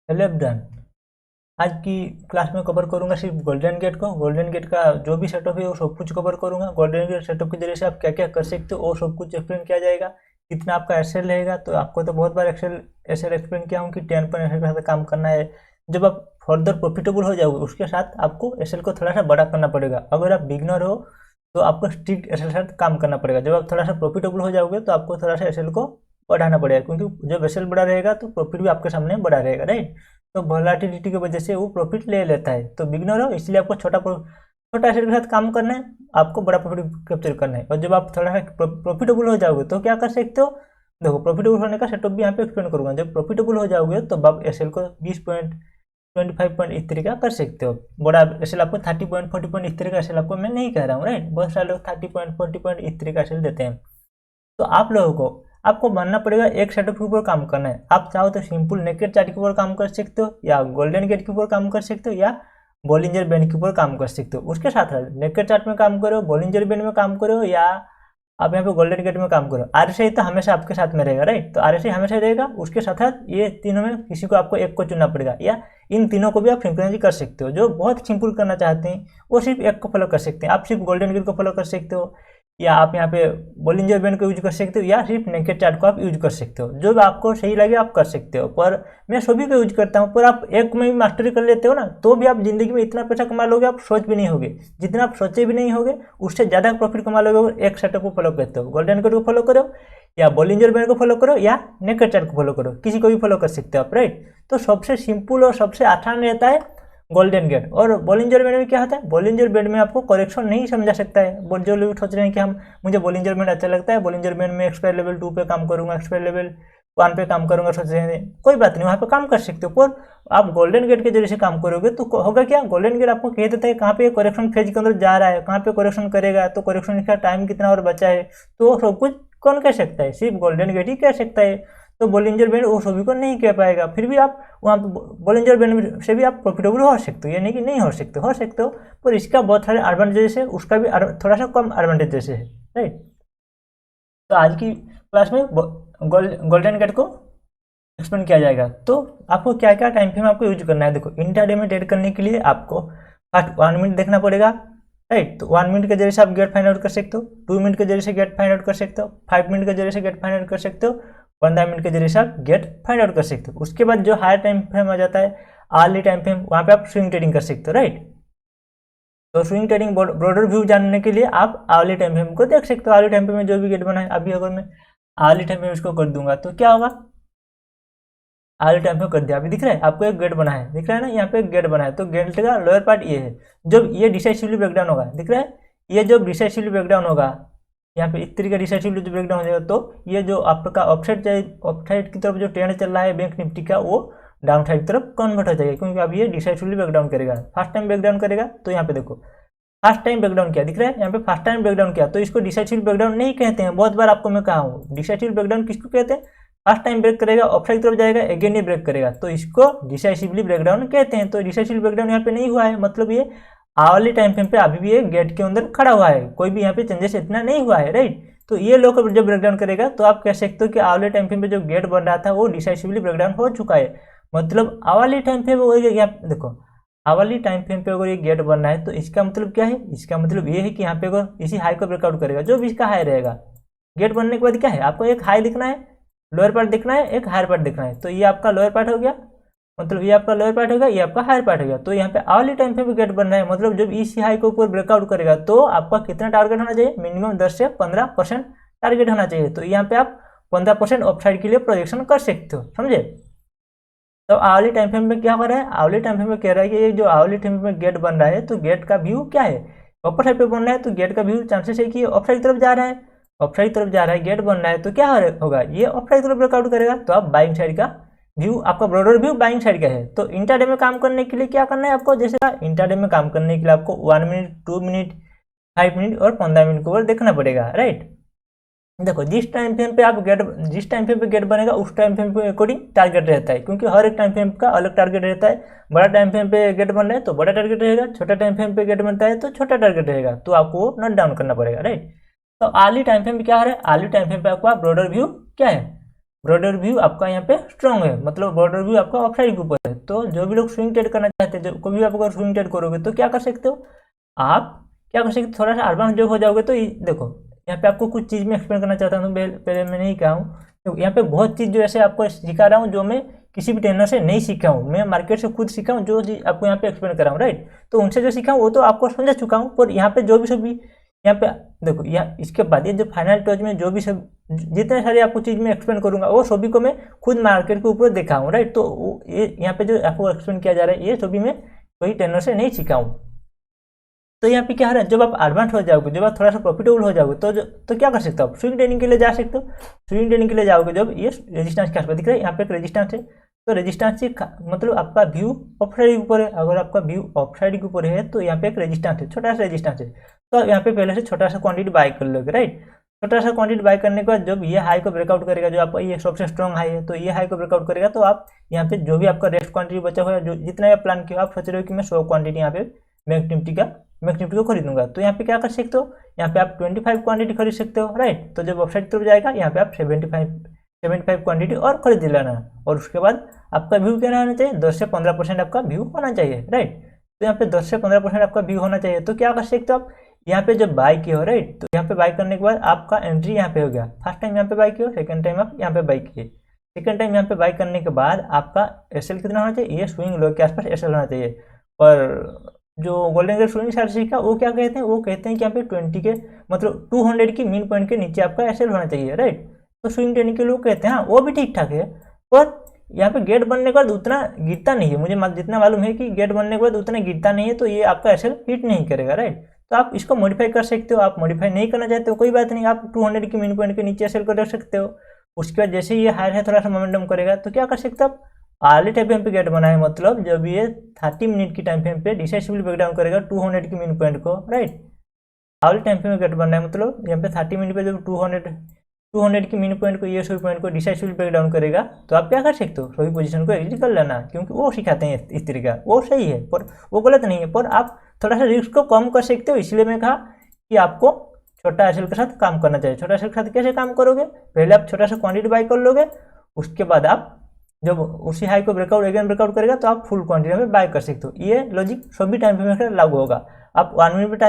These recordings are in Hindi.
Hello done. आज की क्लास में कवर करूंगा सिर्फ गोल्डन गेट को। गोल्डन गेट का जो भी सेटअप है वो सब कुछ कवर करूंगा। गोल्डन गेट सेटअप के जरिए से आप क्या क्या कर सकते हो वो सब कुछ एक्सप्लेन किया जाएगा। कितना आपका एक्सेल रहेगा, तो आपको तो बहुत बार एक्सेल एक्सप्लेन किया हूँ कि 10 पॉइंट के साथ काम करना है। जब आप फर्दर प्रॉफिटेबल हो जाओगे उसके साथ आपको एक्सेल को थोड़ा सा बड़ा करना पड़ेगा। अगर आप बिगनर हो तो आपको स्ट्रिक्ट एक्सेल के साथ काम करना पड़ेगा। जब आप थोड़ा सा प्रॉफिटेबल हो जाओगे तो आपको थोड़ा सा एक्सेल को बढ़ाना पड़ेगा, क्योंकि जब एक्सेल बड़ा रहेगा तो प्रॉफिट भी आपके सामने बड़ा रहेगा, राइट। तो वोलेटिलिटी की वजह से वो प्रॉफिट ले लेता है। तो बिगनर हो इसलिए आपको छोटा एसेट के साथ काम करना है, आपको बड़ा प्रॉफिट कैप्चर करना है। और जब आप थोड़ा सा प्रॉफिटेबल हो जाओगे तो क्या कर सकते हो, देखो प्रॉफिटेबल होने का सेटअप भी यहाँ पे एक्सप्लेन करूंगा। जब प्रॉफिटेबल हो जाओगे तो आप एसएल को 20 पॉइंट 25 पॉइंट इस तरीका कर सकते हो। बड़ा एसएल आपको 30 पॉइंट 40 पॉइंट इस तरीका एसएल आपको मैं नहीं कह रहा हूँ, राइट। बहुत सारे लोग 30 पॉइंट 40 पॉइंट इस तरीका एसएल देते हैं। तो आप लोगों को आपको मानना पड़ेगा एक सेटअप के ऊपर काम करना है। आप चाहो तो सिंपल नेकेड चार्ट के ऊपर काम कर सकते हो, या गोल्डन गेट के ऊपर काम कर सकते हो, या बॉलिंजर बैंड के ऊपर काम कर सकते हो। उसके साथ नेकेड चार्ट में काम करो, बॉलिंजर बैंड में काम करो, या आप यहाँ पे गोल्डन गेट में काम करो। आरएसआई तो हमेशा आपके साथ में रहेगा, राइट। तो आरएसआई हमेशा रहेगा, उसके साथ साथ ये तीनों में किसी को आपको एक को चुनना पड़ेगा, या इन तीनों को भी आप सिंक्रोनाइज कर सकते हो। जो बहुत सिंपल करना चाहते हैं वो सिर्फ एक को फॉलो कर सकते हैं। आप सिर्फ गोल्डन गेट को फॉलो कर सकते हो, या आप यहाँ पे बॉलिंजर बैंड को यूज कर सकते हो, या सिर्फ नेकेड चार्ट को आप यूज कर सकते हो। जो भी आपको सही लगे आप कर सकते हो। पर मैं सभी को यूज करता हूँ। पर आप एक में भी मास्टरी कर लेते हो ना, तो भी आप जिंदगी में इतना पैसा कमा लोगे आप सोच भी नहीं होगे। जितना आप सोचे भी नहीं होगे उससे ज़्यादा प्रॉफिट कमा लोगे अगर एक सेटअप को फॉलो करते हो। गोल्डन गेट को फॉलो करो, या बॉलिंजर बैंड को फॉलो करो, या नेकेड चार्ट को फॉलो करो। किसी को भी फॉलो कर सकते हो आप, राइट। तो सबसे सिंपल और सबसे आसान रहता है गोल्डन गेट। और बॉलिंजर बैंड में क्या होता है, बॉलिंजर बैंड में आपको करेक्शन नहीं समझा सकता है। जो लोग सोच रहे हैं कि मुझे बॉलिंजर बैंड अच्छा लगता है, बॉलिंजर बैंड में एक्सपायर लेवल 2 पे काम करूंगा, एक्सपायर लेवल 1 पे काम करूंगा, सोच रहे हैं कोई बात नहीं, वहाँ पे काम कर सकते हो। पर आप गोल्डन गेट के जरिए से काम करोगे तो होगा क्या, गोल्डन गेट आपको कह देता है कहाँ पे करेक्शन फेज के अंदर जा रहा है, कहाँ पे करेक्शन करेगा, तो करेक्शन का टाइम कितना और बचा है। तो सब कुछ कौन कह सकता है, सिर्फ गोल्डन गेट ही कह सकता है। तो बॉलिंजर बैंड वो सभी को नहीं कह पाएगा। फिर भी आप वहाँ पे बॉलिंजर बैंड से भी आप प्रॉफिटेबल हो सकते हो, ये नहीं कि नहीं हो सकते हो। पर इसका बहुत सारे एडवांटेजेस है, उसका भी थोड़ा सा कम एडवांटेजेस है, राइट। तो आज की क्लास में गोल्डन गेट को एक्सप्लेन किया जाएगा। तो आपको क्या क्या टाइम फ्रेम आपको यूज करना है। देखो इंट्राडे में ट्रेड करने के लिए आपको फर्स्ट 1 मिनट देखना पड़ेगा, राइट। तो 1 मिनट के जरिए से आप गेट फाइंड आउट कर सकते हो, 2 मिनट के जरिए से गेट फाइंड आउट कर सकते हो, 5 मिनट के जरिए से गेट फाइंड आउट कर सकते हो, 15 मिनट के जरिए से आप गेट फाइंड आउट कर सकते हो। उसके बाद जो हायर टाइम फ्रेम आ जाता है आर्ली टाइम फ्रेम, वहाँ पे आप स्विंग ट्रेडिंग कर सकते हो, राइट। तो स्विंग ट्रेडिंग ब्रॉडर व्यू जानने के लिए आप आर्ली टाइम फ्रेम को देख सकते हो। आर्ली टाइम फ्रेम में जो भी गेट बना है, अभी अगर मैं आर्ली टाइम फ्रेम इसको कर दूंगा तो क्या होगा, आर्ली टाइम फ्रेम कर दिया, अभी दिख रहा है आपको एक गेट बना है, दिख रहा है ना, यहाँ पे एक गेट बना है। तो गेट का लोअर पार्ट ये है। जब ये डिसाइसिवली ब्रेकडाउन होगा, दिख रहा है, ये जब डिसाइसिवली ब्रेकडाउन होगा यहाँ पे इस तरीके डिसाइसिवली जो ब्रेकडाउन हो जाएगा, तो ये जो आपका ऑफसाइड की तरफ जो ट्रेंड चल रहा है बैंक निफ्टी का, वो डाउन साइड की तरफ कन्वर्ट हो जाएगा, क्योंकि अब ये डिसाइसिवली ब्रेकडाउन करेगा। फर्स्ट टाइम ब्रेकडाउन करेगा तो यहाँ पे देखो फर्स्ट टाइम ब्रेकडाउन किया, दिख रहा है यहाँ पे फर्स्ट टाइम ब्रेकडाउन किया, तो इसको डिसाइसिवली ब्रेकडाउन नहीं कहते हैं। बहुत बार आपको मैं कहा हूँ डिसाइसिवली ब्रेकडाउन किसको कहते हैं, फर्स्ट टाइम ब्रेक करेगा ऑफसाइड की तरफ जाएगा, अगेन ये ब्रेक करेगा, तो इसको डिसाइसिवली ब्रेकडाउन कहते हैं। तो डिसाइसिवली ब्रेकडाउन यहाँ पे नहीं हुआ है, मतलब ये आवरली टाइम फ्रेम पे अभी भी ये गेट के अंदर खड़ा हुआ है, कोई भी यहाँ पे चेंजेस इतना नहीं हुआ है, राइट। तो ये लोग जब ब्रेकडाउन करेगा तो आप कह सकते हो कि आवरली टाइम फ्रेम पे जो गेट बन रहा था वो डिसाइसिवली ब्रेकडाउन हो चुका है। मतलब आवरली टाइम फ्रेम पे यहाँ देखो आवरली टाइम फ्रेम पे अगर ये गेट बन रहा है तो इसका मतलब क्या है, इसका मतलब ये है कि यहाँ पे अगर इसी हाई को ब्रेकआउट करेगा, जो भी इसका हाई रहेगा, गेट बनने के बाद क्या है, आपको एक हाई दिखना है, लोअर पार्ट दिखना है, एक हायर पार्ट दिखना है। तो ये आपका लोअर पार्ट हो गया, मतलब ये आपका लोअर पार्ट होगा, ये आपका हायर पार्ट होगा। तो यहाँ पे आवरली टाइम फ्रेम पे गेट बन रहा है, मतलब जब इसी हाई के ऊपर ब्रेकआउट करेगा तो आपका कितना टारगेट होना चाहिए, मिनिमम 10 से 15% टारगेट होना चाहिए। तो यहाँ पे आप 15% अपसाइड के लिए प्रोजेक्शन कर सकते हो, समझे। तो आवरली टाइम फ्रेम में क्या हो रहा है, आवरली टाइम फ्रेम में कह रहा है कि ये जो आवरली टाइम फ्रेम में गेट बन रहा है तो गेट का व्यू क्या है, अपर साइड पे बन रहा है, तो गेट का व्यू चांसेस है कि अपसाइड तरफ जा रहा है, अपसाइड तरफ जा रहा है, गेट बन रहा है, तो क्या होगा, ये अपसाइड तरफ ब्रेकआउट करेगा, तो आप बाइंग साइड का व्यू, आपका ब्रॉडर व्यू बाइंग साइड का है। तो इंट्राडे में काम करने के लिए क्या करना है आपको, जैसे इंट्राडे में काम करने के लिए आपको 1 मिनट 2 मिनट 5 मिनट और 15 मिनट को देखना पड़ेगा, राइट। देखो जिस टाइम फ्रेम पे गेट बनेगा उस टाइम फ्रेम पे अकॉर्डिंग टारगेट रहता है, क्योंकि हर एक टाइम फ्रेम का अलग टारगेट रहता है। बड़ा टाइम फ्रेम पे गेट बन रहा है तो बड़ा टारगेट रहेगा, छोटा टाइम फ्रेम पे गेट बनता है तो छोटा टारगेट रहेगा, तो आपको नोट डाउन करना पड़ेगा, राइट। तो आर्ली टाइम फ्रेम पे क्या हो रहा है, आर्ली टाइम फ्रेम पे आपका ब्रॉडर व्यू क्या है, ब्रॉडर व्यू आपका यहाँ पे स्ट्रॉन्ग है, मतलब ब्रॉडर व्यू आपका ऑफसाइड के ऊपर तो जो भी लोग स्विंग ट्रेड करना चाहते हैं, जो कभी आप अगर स्विंग ट्रेड करोगे तो क्या कर सकते हो, आप क्या कर सकते हो, थोड़ा सा एडवांस जो हो जाओगे तो देखो यहाँ पे आपको कुछ चीज़ में एक्सप्लेन करना चाहता हूँ, पहले मैं नहीं कहा हूँ, तो यहाँ पे बहुत चीज़ जो ऐसे आपको सिखा रहा हूँ जो मैं किसी भी ट्रेनर से नहीं सीखा हूँ, मैं मार्केट से खुद सीखा हूँ, जो चीज़ आपको यहाँ पे एक्सप्लेन कर रहा हूँ, राइट। तो उनसे जो सीखा हूँ वो तो आपको समझा चुका हूँ, पर यहाँ पे जो भी सभी यहाँ पे देखो, यहाँ इसके बाद ये जो फाइनल टच में जो भी सब जितने सारे आपको चीज़ में एक्सप्लेन करूंगा वो सभी को मैं खुद मार्केट के ऊपर देखा हूँ, राइट। तो ये यहाँ पे जो आपको एक्सप्लेन किया जा रहा है ये सभी मैं कोई ट्रेनर से नहीं सीखा हूँ। तो यहाँ पे क्या हो रहा है, जब आप एडवांस हो जाओगे, जब आप थोड़ा सा प्रॉफिटेबल हो जाओगे तो क्या कर सकते हो, आप स्विंग ट्रेडिंग के लिए जा सकते हो। स्विंग ट्रेडिंग के लिए जाओगे जब ये रेजिस्टेंस के आसपास दिख रहा है, यहाँ पे एक रेजिस्टेंस है, तो रेजिस्टेंस से मतलब आपका व्यू ऑफ साइड के ऊपर है, अगर आपका व्यू ऑफ साइड के ऊपर है तो यहाँ पे एक रेजिस्टेंस है, छोटा सा रेजिस्टेंस है, तो यहाँ पे पहले से छोटा सा क्वांटिटी बाय कर लोगे, राइट। छोटा सा क्वांटिटी बाय करने के बाद जब ये हाई को ब्रेकआउट करेगा, जो आपका ये सबसे स्ट्रॉन्ग हाई है, तो ये हाई को ब्रेकआउट करेगा तो आप यहाँ पे जो भी आपका रेस्ट क्वांटिटी बचा हुआ है, जो जितना आप प्लान किया, आप सोच रहे हो कि मैं 100 क्वांटिटी यहाँ पे बैंक निफ्टी को खरीदूंगा, तो यहाँ पे क्या कर सकते हो, यहाँ पे आप 25 क्वांटिटी खरीद सकते हो, राइट। तो जब वेबसाइट तरफ जाएगा यहाँ पे आप 75 क्वांटिटी और खरीद लेना, और उसके बाद आपका व्यू क्या होना चाहिए, 10 से 15% आपका व्यू होना चाहिए, राइट। तो यहाँ पे 10 से 15% आपका व्यू होना चाहिए, तो क्या कर सकते हो आप, यहाँ पे जब बाय किए हो, राइट, तो यहाँ पे बाय करने के बाद आपका एंट्री यहाँ पे हो गया, फर्स्ट टाइम यहाँ पे बाय किए हो, सेकंड टाइम आप यहाँ पे बाय किए, सेकंड टाइम यहाँ पे बाय करने के बाद आपका एसएल कितना होना चाहिए, ये स्विंग लो के आसपास एसएल होना चाहिए। और जो गोल्डन गेट स्विंग स्ट्रैटेजी का वो क्या कहते हैं, वो कहते हैं कि यहाँ पे 20 के मतलब 200 की मीन पॉइंट के नीचे आपका एसएल होना चाहिए, राइट। तो स्विंग ट्रेडिंग के लोग कहते हैं हाँ वो भी ठीक ठाक है, पर यहाँ पे गेट बनने के बाद उतना गिरता नहीं है, मुझे जितना मालूम है कि गेट बनने के बाद उतना गिरता नहीं है, तो ये आपका एसएल हिट नहीं करेगा, राइट। तो आप इसको मॉडिफाई कर सकते हो, आप मॉडिफाई नहीं करना चाहते हो कोई बात नहीं, आप 200 की मीन पॉइंट के नीचे एसएल कर रख सकते हो। उसके बाद जैसे ये हायर है थोड़ा सा मोमेंटम करेगा तो क्या कर सकते हो आप, आर्ली टाइम फ्रेम पे गेट बना है, मतलब जब ये 30 मिनट की टाइम फ्रेम पे डिसाइसिवली ब्रेकडाउन करेगा 200 की मीन पॉइंट को, राइट। आर्ली टाइम फ्रेम में गेट बनना है, मतलब यहाँ पे 30 मिनट पे जब 200 की मिनी पॉइंट को, ये सभी पॉइंट को डिसाइसिवली ब्रेक डाउन करेगा, तो आप क्या कर सकते हो, सभी पोजीशन को एग्जिट कर लेना, क्योंकि वो सिखाते हैं इस तरीका, वो सही है पर वो गलत नहीं है, पर आप थोड़ा सा रिस्क को कम कर सकते हो। इसलिए मैं कहा कि आपको छोटा एसएल के साथ काम करना चाहिए। छोटा एसएल के साथ कैसे काम करोगे, पहले आप छोटा सा क्वांटिटी बाय कर लोगे, उसके बाद आप जब उसी हाई को ब्रेकआउट करेगा तो आप फुल क्वांटिटी में बाय कर सकते हो। ये लॉजिक सभी टाइम फ्रेम में लागू होगा। आप 1 मिनट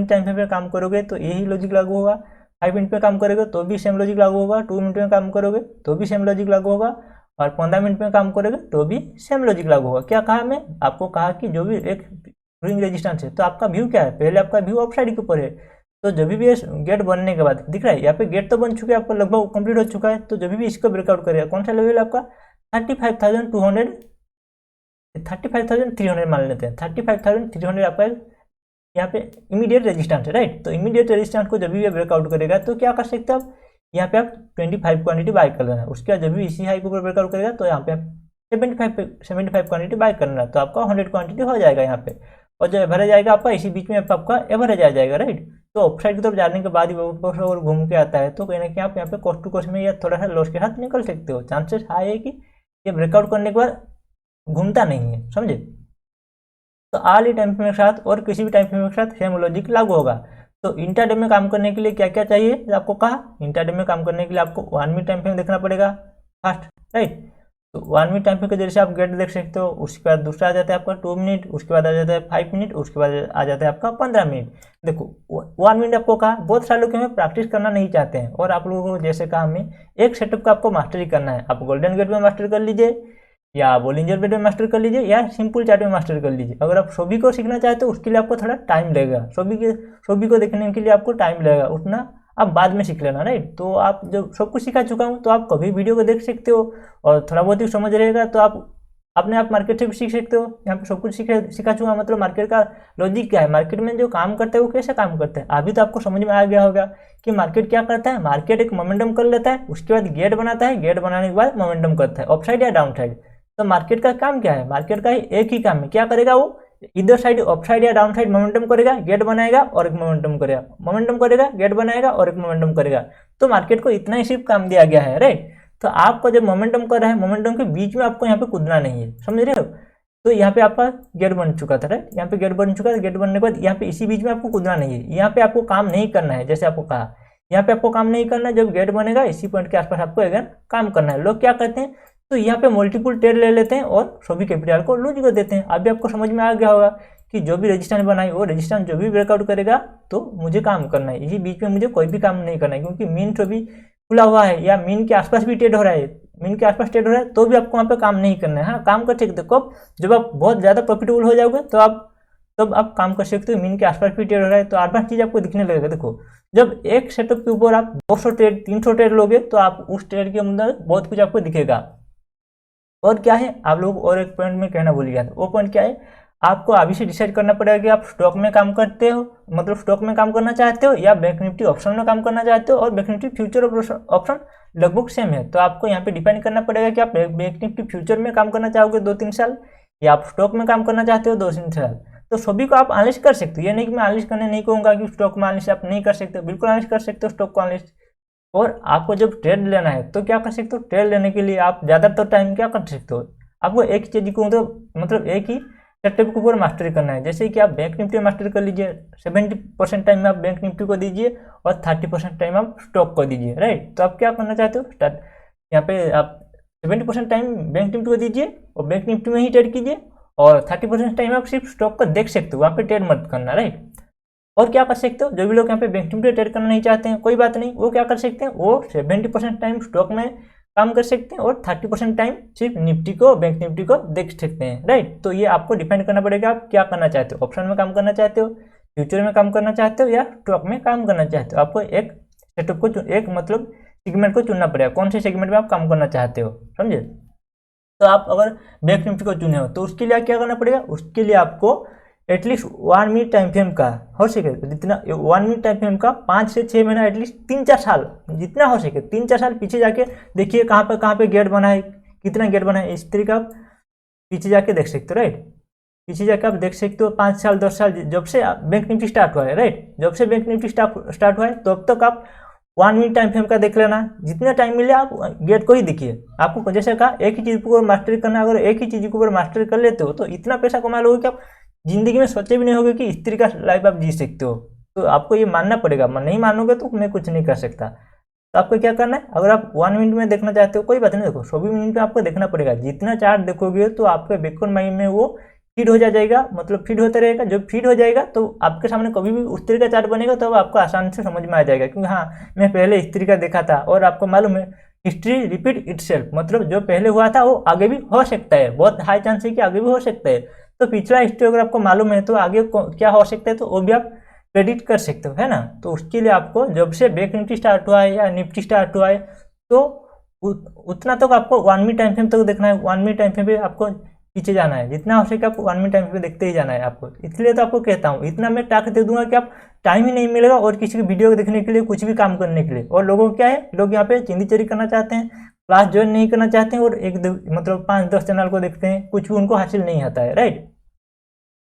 टाइम फ्रेम पे काम करोगे तो यही लॉजिक लागू होगा, 5 मिनट पे काम करोगे तो भी सेम लॉजिक लागू होगा, 2 मिनट में काम करोगे तो भी सेम लॉजिक लागू होगा, और 15 मिनट में काम करोगे तो भी सेम लॉजिक लागू होगा। क्या कहा मैं आपको, कहा कि जो भी एक स्विंग रेजिस्टेंस है, तो आपका व्यू क्या है, पहले आपका व्यू अपसाइड के ऊपर है, तो जब भी गेट बनने के बाद दिख रहा है यहाँ पे गेट तो बन चुके हैं, आपका लगभग कंप्लीट हो चुका है, तो जब भी इसको ब्रेकआउट करेगा, कौन सा लेवल आपका 35,300 मान लेते हैं, 35,300 आपका यहाँ पे इमीडिएट रेजिस्टेंस है, राइट। तो इमीडिएट रेजिस्टेंस को जब भी ब्रेकआउट करेगा तो क्या कर सकते हैं आप, यहाँ पे आप 25 क्वांटिटी बाय कर लेना, उसके बाद जब भी इसी हाई के ऊपर ब्रेकआउट करेगा तो यहाँ पे आप 75 क्वांटिटी बाय करना, तो आपका 100 क्वांटिटी हो जाएगा यहाँ पे, और जो एवरेज आएगा आपका इसी बीच में आपका एवरेज आ जाएगा, राइट। तो ऑफसाइड की तरफ जाने के बाद ही वापस और घूम के आता है, तो कहीं ना कहीं आप यहाँ पे कॉस्ट टू कॉस्ट में या थोड़ा सा लॉस के साथ निकल सकते हो। चांसेस हाई है कि ये ब्रेकआउट करने के बाद घूमता नहीं है, समझे। तो आर्ली टाइम फ्रेम के साथ और किसी भी टाइम फ्रेम के साथ सेम लॉजिक लागू होगा। तो इंट्राडे में काम करने के लिए क्या क्या चाहिए, आपको कहा इंट्राडे में काम करने के लिए आपको 1 मिनट टाइम फ्रेम देखना पड़ेगा फर्स्ट, राइट। तो 1 मिनट टाइम फ्रेम के जरिए से आप गेट देख सकते हो, उसके बाद दूसरा आ जाता है आपका 2 मिनट, उसके बाद आ जाता है 5 मिनट, उसके बाद आ जाता है आपका 15 मिनट। देखो 1 मिनट आपको कहा, बहुत सारे लोग हमें प्रैक्टिस करना नहीं चाहते हैं, और आप लोगों को जैसे कहा हमें एक सेटअप का आपको मास्टरी करना है, आप गोल्डन गेट में मास्टर कर लीजिए, या बोलिंजर बैंड में मास्टर कर लीजिए, या सिंपल चार्ट में मास्टर कर लीजिए। अगर आप सभी को सीखना चाहते हो उसके लिए आपको थोड़ा टाइम लगेगा, सभी को देखने के लिए आपको टाइम लगेगा, उतना आप बाद में सीख लेना, राइट। तो आप जब सब कुछ सिखा चुका हूँ तो आप कभी वीडियो को देख सकते हो, और थोड़ा बहुत ही समझ रहेगा तो आप अपने आप मार्केट से भी सीख सकते हो। यहाँ पे सब कुछ सिखा चुका, मतलब मार्केट का लॉजिक क्या है, मार्केट में जो काम करता है वो कैसे काम करता है, अभी तो आपको समझ में आ गया होगा कि मार्केट क्या करता है। मार्केट एक मोमेंटम कर लेता है, उसके बाद गेट बनाता है, गेट बनाने के बाद मोमेंटम करता है अपसाइड या डाउन साइड। तो मार्केट का काम क्या है, मार्केट का एक ही काम है, क्या करेगा वो इधर साइड अपसाइड या डाउन साइड मोमेंटम करेगा, गेट बनाएगा और एक मोमेंटम करेगा, मोमेंटम करेगा, गेट बनाएगा और एक मोमेंटम करेगा। तो मार्केट को इतना ही सिर्फ काम दिया गया है, राइट। तो आपको जब मोमेंटम कर रहा है, मोमेंटम के बीच में आपको यहाँ पे कूदना नहीं है, समझ रहे हो। तो यहाँ पे आपका गेट बन चुका था, राइट, यहाँ पे गेट बन चुका है, गेट बनने के बाद यहाँ पे इसी बीच में आपको कूदना नहीं है, यहाँ पे आपको काम नहीं करना है, जैसे आपको कहा यहाँ पे आपको काम नहीं करना है, जब गेट बनेगा इसी पॉइंट के आसपास आपको अगेन काम करना है। लोग क्या करते हैं, तो यहाँ पे मल्टीपल ट्रेड ले लेते हैं और सभी कैपिटल को लूज कर देते हैं। अभी आपको समझ में आ गया होगा कि जो भी रजिस्टेंस बनाई वो रजिस्टेंस जो भी ब्रेकआउट करेगा तो मुझे काम करना है, इसी बीच में मुझे कोई भी काम नहीं करना है, क्योंकि मीन तो भी खुला हुआ है या मीन के आसपास भी ट्रेड हो रहा है, मीन के आसपास ट्रेड हो रहा है तो भी आपको वहाँ पे काम नहीं करना है। हाँ, काम कर सकते हो कब, जब आप बहुत ज़्यादा प्रॉफिटेबल हो जाओगे तब आप काम कर सकते हो। मीन के आसपास भी ट्रेड हो रहा है तो आसपास चीज़ आपको दिखने लगेगा। देखो, जब एक सेटअप के ऊपर आप 200 ट्रेड 300 ट्रेड लोगे तो आप उस ट्रेड के अंदर बहुत कुछ आपको दिखेगा। और क्या है, आप लोग और एक पॉइंट में कहना भूल गया था, वो पॉइंट क्या है, आपको अभी से डिसाइड करना पड़ेगा कि आप स्टॉक में काम करते हो, मतलब स्टॉक में काम करना चाहते हो या बैंक निफ्टी ऑप्शन में काम करना चाहते हो। और बैंक निफ्टी फ्यूचर ऑप्शन लगभग सेम है, तो आपको यहाँ पे डिफाइन करना पड़ेगा कि आप बैंक निफ्टी फ्यूचर में काम करना चाहोगे 2-3 साल या आप स्टॉक में काम करना चाहते हो 2-3 साल। तो सभी को आप एनालिसिस कर सकते हो, ये नहीं कि मैं एनालिसिस करने नहीं कहूँगा कि स्टॉक में एनालिसिस आप नहीं कर सकते, बिल्कुल एनालिसिस कर सकते हो स्टॉक को एनालिसिस। और आपको जब ट्रेड लेना है तो क्या कर सकते हो, ट्रेड लेने के लिए आप ज़्यादातर टाइम क्या कर सकते हो, आपको एक ही चीज़ को मतलब एक ही सेटअप के ऊपर मास्टरी करना है। जैसे कि आप बैंक निफ्टी मास्टरी कर लीजिए, 70% टाइम में आप बैंक निफ्टी को दीजिए और 30% टाइम आप स्टॉक को दीजिए, राइट। तो आप क्या करना चाहते हो, स्टार्ट यहाँ पे आप 70% टाइम बैंक निफ्टी को दीजिए और बैंक निफ्टी में ही ट्रेड कीजिए और 30% टाइम आप सिर्फ स्टॉक को देख सकते हो, वहाँ पे ट्रेड मत करना, राइट। और क्या कर सकते हो, जो भी लोग यहाँ पे बैंक निफ्टी ट्रेड करना नहीं चाहते हैं कोई बात नहीं, वो क्या कर सकते हैं, वो 70% टाइम स्टॉक में काम कर सकते हैं और 30% टाइम सिर्फ निफ्टी को बैंक निफ्टी को देख सकते हैं, राइट। तो ये आपको डिपेंड करना पड़ेगा आप क्या करना चाहते हो, ऑप्शन में काम करना चाहते हो, फ्यूचर में काम करना चाहते हो या स्टॉक में काम करना चाहते हो। आपको एक सेटअप को एक मतलब सेगमेंट को चुनना पड़ेगा, कौन से सेगमेंट में आप काम करना चाहते हो, समझे। तो आप अगर बैंक निफ्टी को चुने हो तो उसके लिए क्या करना पड़ेगा, उसके लिए आपको एटलीस्ट 1 मिनट टाइम फ्रेम का हो सके जितना 1 मिनट टाइम फ्रेम का 5 से 6 महीना एटलीस्ट 3-4 साल जितना हो सके 3-4 साल पीछे जाके देखिए कहाँ पे गेट बना है, कितना गेट बना है, इस तरीके आप पीछे जाके देख सकते हो, राइट। पीछे जाके आप देख सकते हो 5 साल 10 साल जब से बैंक निफ्टी स्टार्ट हुआ है, राइट। जब से बैंक निफ्टी स्टार्ट हुआ है तब तक आप 1 मिनट टाइम फ्रेम का देख लेना, जितना टाइम मिले आप गेट को ही देखिए। आपको जैसे कहा एक ही चीज़ के ऊपर मास्टरी करना, अगर एक ही चीज़ के ऊपर मास्टरी कर लेते हो तो इतना पैसा कमा लोगे कि आप जिंदगी में सोचे भी नहीं होगे कि इस तरीका लाइफ आप जी सकते हो। तो आपको ये मानना पड़ेगा, नहीं मानोगे तो मैं कुछ नहीं कर सकता। तो आपको क्या करना है, अगर आप 1 मिनट में देखना चाहते हो कोई बात नहीं, देखो 24 मिनट में आपको देखना पड़ेगा। जितना चार्ट देखोगे तो आपके बैकग्राउंड माइंड में वो फीड हो जाएगा, मतलब फीड होता रहेगा। जब फीड हो जाएगा तो आपके सामने कभी भी उस तरीका चार्ट बनेगा तो आपको आसानी से समझ में आ जाएगा, क्योंकि हाँ मैं पहले इस तरीका देखा था। और आपको मालूम है हिस्ट्री रिपीट इटसेल्फ, मतलब जो पहले हुआ था वो आगे भी हो सकता है, बहुत हाई चांस है कि आगे भी हो सकता है। तो पिछला हिस्ट्री अगर आपको मालूम है तो आगे क्या हो सकता है तो वो भी आप प्रेडिक्ट कर सकते हो, है ना। तो उसके लिए आपको जब से बैंक निफ्टी स्टार्ट हुआ है या निफ्टी स्टार्ट हुआ है तो उतना तक आपको 1 मिनट टाइम फ्रेम तक देखना है। 1 मिनट टाइम फ्रेम पे आपको पीछे जाना है, जितना हो सके आपको 1 मिनट टाइम फ्रेम देखते ही जाना है आपको। इसलिए तो आपको कहता हूँ, इतना मैं टास्क दे दूंगा कि आप टाइम ही नहीं मिलेगा और किसी की वीडियो देखने के लिए, कुछ भी काम करने के लिए। और लोगों को क्या है, लोग यहाँ पे चिंदी चोरी करना चाहते हैं, क्लास ज्वाइन नहीं करना चाहते हैं और मतलब 5-10 चैनल को देखते हैं, कुछ भी उनको हासिल नहीं आता है, राइट।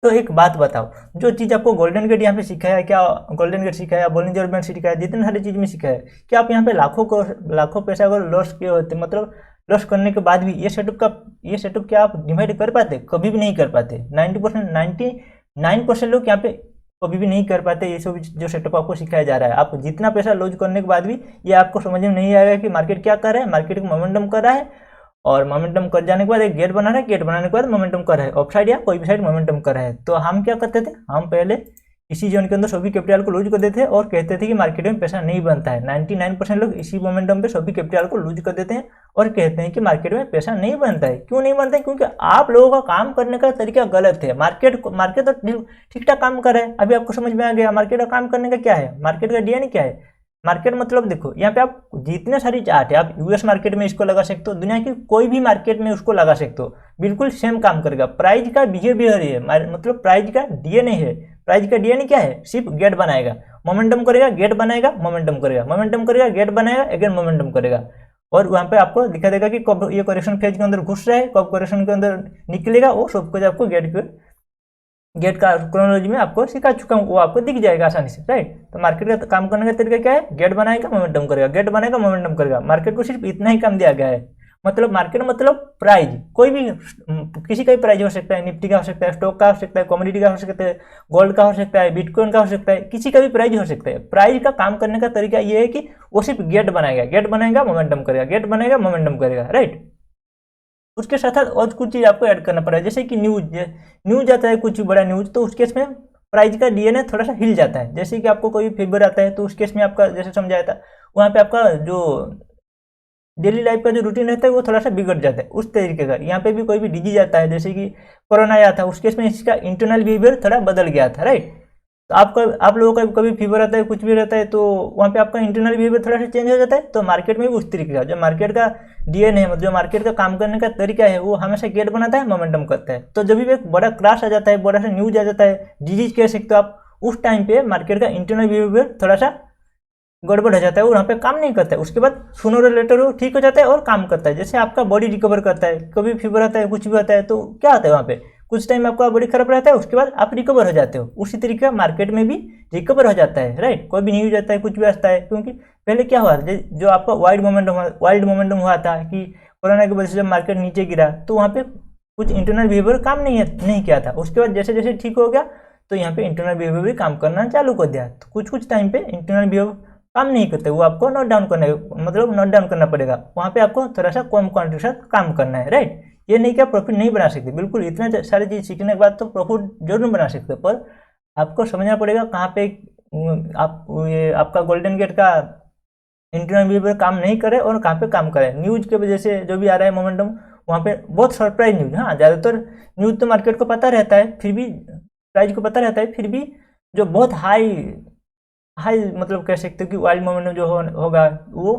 तो एक बात बताओ, जो चीज़ आपको गोल्डन गेट यहाँ पे सिखाया है, क्या गोल्डन गेट सिखाया, बोलिंजर बैंड सिखाया, जितने सारी चीज़ में सिखाया है, क्या आप यहाँ पे लाखों पैसा अगर लॉस किए होते, मतलब लॉस करने के बाद भी ये सेटअप क्या आप डिवाइड कर पाते, कभी भी नहीं कर पाते। 99% लोग यहाँ पे कभी भी नहीं कर पाते ये सब जो सेटअप आपको सिखाया जा रहा है। आप जितना पैसा लॉस करने के बाद भी ये आपको समझ में नहीं आएगा कि मार्केट क्या कर रहा है, मार्केट को मोमेंटम कर रहा है और मोमेंटम कर जाने के बाद एक गेट बना रहा है, गेट बनाने के बाद मोमेंटम कर रहा है, ऑफ साइड या कोई भी साइड मोमेंटम कर रहा है। तो हम क्या करते थे, हम पहले इसी जोन के अंदर सभी कैपिटल को लूज कर देते थे और कहते थे कि मार्केट में पैसा नहीं बनता है। 99% लोग इसी मोमेंटम पे सभी कैपिटल को लूज कर देते हैं और कहते हैं कि मार्केट में पैसा नहीं बनता है। क्यों नहीं बनता है, क्योंकि आप लोगों का काम करने का तरीका गलत है। मार्केट तो ठीक ठाक काम कर रहा है। अभी आपको समझ में आ गया मार्केट का काम करने का क्या है, मार्केट का डीएनए क्या है। मार्केट मतलब देखो यहाँ पे आप जितने सारी चार्ट है, आप यूएस मार्केट में इसको लगा सकते हो, दुनिया की कोई भी मार्केट में उसको लगा सकते हो, बिल्कुल सेम काम करेगा। प्राइस का बिहेवियर है, मतलब प्राइस का डीएनए है। प्राइस का डीएनए क्या है, सिर्फ गेट बनाएगा, मोमेंटम करेगा, गेट बनाएगा, मोमेंटम करेगा, मोमेंटम करेगा, गेट बनाएगा, अगेन मोमेंटम करेगा। और वहाँ पे आपको दिखा देगा कि कब ये करेक्शन फेज के अंदर घुस रहा है, कब करेक्शन के अंदर निकलेगा, वो सब कुछ आपको गेट का क्रोनोलॉजी में आपको सिखा चुका हूँ, वो आपको दिख जाएगा आसानी से, राइट। तो मार्केट का काम करने का तरीका क्या है, गेट बनाएगा, मोमेंटम करेगा, गेट बनाएगा, मोमेंटम करेगा। मार्केट को सिर्फ इतना ही काम दिया गया है। मतलब मार्केट मतलब प्राइस, कोई भी किसी का भी प्राइस हो सकता है, निफ्टी का हो सकता है, स्टॉक का हो सकता है, कमोडिटी का हो सकता है, गोल्ड का हो सकता है, बिटकॉइन का हो सकता है, किसी का भी प्राइस हो सकता है। प्राइस का काम करने का तरीका ये है कि वो सिर्फ गेट बनाएगा, मोमेंटम करेगा, गेट बनाएगा, मोमेंटम करेगा, राइट। उसके साथ साथ और कुछ चीज़ आपको ऐड करना पड़ेगा, जैसे कि न्यूज आता है, कुछ बड़ा न्यूज, तो उस केस में प्राइस का डीएनए थोड़ा सा हिल जाता है। जैसे कि आपको कोई फीवर आता है तो उस केस में आपका जैसे समझाया था, वहाँ पे आपका जो डेली लाइफ का जो रूटीन रहता है वो थोड़ा सा बिगड़ जाता है। उस तरीके का यहाँ पे भी कोई भी डिजीज आता है, जैसे कि कोरोना आया था, उस केस में इसका इंटरनल बिहेवियर थोड़ा बदल गया था, राइट। तो आप लोगों का कभी फीवर आता है, कुछ भी रहता है, तो वहाँ पे आपका इंटरनल बिहेवियर थोड़ा सा चेंज हो जाता है। तो मार्केट में भी उस तरीके का जो मार्केट का डीएनए है, मतलब जो मार्केट का काम करने का तरीका है, वो हमेशा गेट बनाता है, मोमेंटम करता है। तो जब भी एक बड़ा क्रैश आ जाता है, बड़ा सा न्यूज आ जाता है, डिजीज कह सकते हो आप, उस टाइम पे मार्केट का इंटरनल बिहेवियर थोड़ा सा गड़बड़ हो जाता है और वहाँ पे काम नहीं करता है। उसके बाद सूनर और लेटर वो ठीक हो जाता है और काम करता है। जैसे आपका बॉडी रिकवर करता है, कभी फीवर आता है, कुछ भी आता है, तो क्या होता है वहाँ पे कुछ टाइम आपका बॉडी खराब रहता है, उसके बाद आप रिकवर हो जाते हो। उसी तरीके का मार्केट में भी रिकवर हो जाता है, राइट। कोई भी न्यूज आता है, कुछ भी आता है, क्योंकि पहले क्या हुआ, जो आपका वाइड मोमेंटम हुआ था कि कोरोना की वजह से जब मार्केट नीचे गिरा, तो वहाँ पे कुछ इंटरनल बिहेवियर काम नहीं किया था। उसके बाद जैसे जैसे ठीक हो गया, तो यहाँ पे इंटरनल बिहेवियर भी काम करना चालू कर दिया। तो कुछ टाइम पे इंटरनल बिहेवियर काम नहीं करते, वो आपको नोट डाउन करना पड़ेगा। वहाँ पे आपको थोड़ा सा कम क्वांटिटी के साथ काम करना है, राइट। ये नहीं क्या प्रॉफिट नहीं बना सकते, बिल्कुल इतने सारी चीज सीखने के बाद तो प्रॉफिट जरूर बना सकते, पर आपको समझना पड़ेगा कहाँ पे ये आपका गोल्डन गेट का इंटरनल बिहेवियर काम नहीं करे और कहाँ पे काम करे। न्यूज की वजह से जो भी आ रहा है मोमेंटम, वहाँ पे बहुत सरप्राइज न्यूज, हाँ ज़्यादातर न्यूज तो मार्केट को पता रहता है, फिर भी प्राइस को पता रहता है, फिर भी जो बहुत हाई मतलब कह सकते हो कि वाइल्ड मोमेंटम जो होगा वो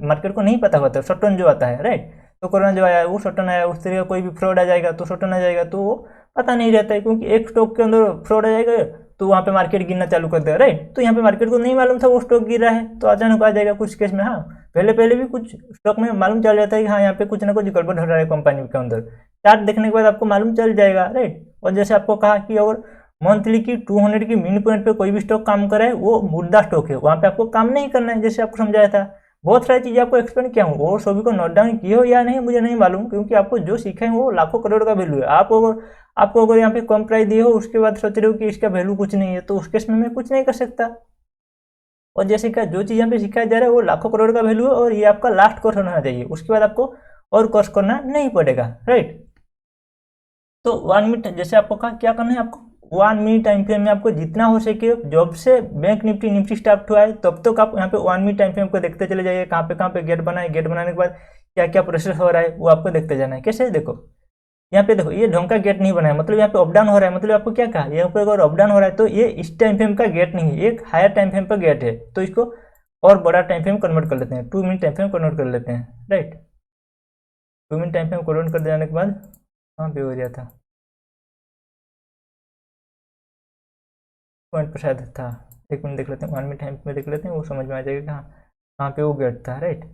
मार्केट को नहीं पता होता, शॉर्ट जो आता है, राइट। तो कोरोना जो आया वो शॉर्ट आया, उस तरह का कोई भी फ्रॉड आ जाएगा तो शॉर्ट आ जाएगा, तो वो पता नहीं रहता है, क्योंकि एक स्टॉक के अंदर फ्रॉड आ जाएगा तो वहाँ पे मार्केट गिरना चालू कर देगा, राइट। तो यहाँ पे मार्केट को नहीं मालूम था वो स्टॉक गिर रहा है, तो अचानक आ जाएगा कुछ केस में। हाँ, पहले भी कुछ स्टॉक में मालूम चल जाता है कि हाँ यहाँ पे कुछ ना कुछ गड़बड़ हो रहा है कंपनी के अंदर। चार्ट देखने के बाद आपको मालूम चल जाएगा, राइट। और जैसे आपको कहा कि अगर मंथली की 200 की मिन पॉइंट पे कोई भी स्टॉक काम करे, वो मुद्दा स्टॉक है, वहाँ पे आपको काम नहीं करना है, जैसे आपको समझाया था। बहुत सारी चीज़ें आपको एक्सप्लेन किया हूँ, और सभी को नोट डाउन किए हो या नहीं मुझे नहीं मालूम, क्योंकि आपको जो सीखा है वो लाखों करोड़ का वैल्यू है। आपको अगर यहाँ पे कम प्राइस दिए हो, उसके बाद सोच रहे हो कि इसका वैल्यू कुछ नहीं है, तो उस केस में मैं कुछ नहीं कर सकता। और जैसे कि जो चीज़ यहाँ पे सिखाया जा रहा है वो लाखों करोड़ का वैल्यू है, और ये आपका लास्ट कोर्स होना चाहिए, उसके बाद आपको और कोर्स करना नहीं पड़ेगा, राइट। तो 1 मिनट जैसे आपको कहा क्या करना है, आपको 1 मिनट टाइम फ्रेम में आपको जितना हो सके, जब से बैंक निफ्टी स्टार्ट हुआ है तब तक आप यहाँ पे 1 मिनट टाइम फ्रेम को देखते चले जाइए, कहाँ पे गेट बनाए, गेट बनाने के बाद क्या क्या प्रोसेस हो रहा है वो आपको देखते जाना है। कैसे, देखो यहाँ पे देखो, ये ढंग का गेट नहीं बना है, मतलब यहाँ पे अप डाउन हो रहा है, मतलब आपको क्या कहा, यहाँ पे अगर अप डाउन हो रहा है तो ये इस टाइम फ्रेम का गेट नहीं है, एक हायर टाइम फ्रेम का गेट है। तो इसको और बड़ा टाइम फ्रेम कन्वर्ट कर लेते हैं, 2 मिनट टाइम फ्रेम कन्वर्ट कर लेते हैं, right. 2 minute time frame convert कर जाने के बाद कहाँ पे हो गया था, पॉइंट पर शायद था, 1 मिनट देख लेते हैं, 1 मिनट टाइम में देख लेते हैं, वो समझ में आ जाएगा कहाँ कहाँ पे वो गेट था, राइट।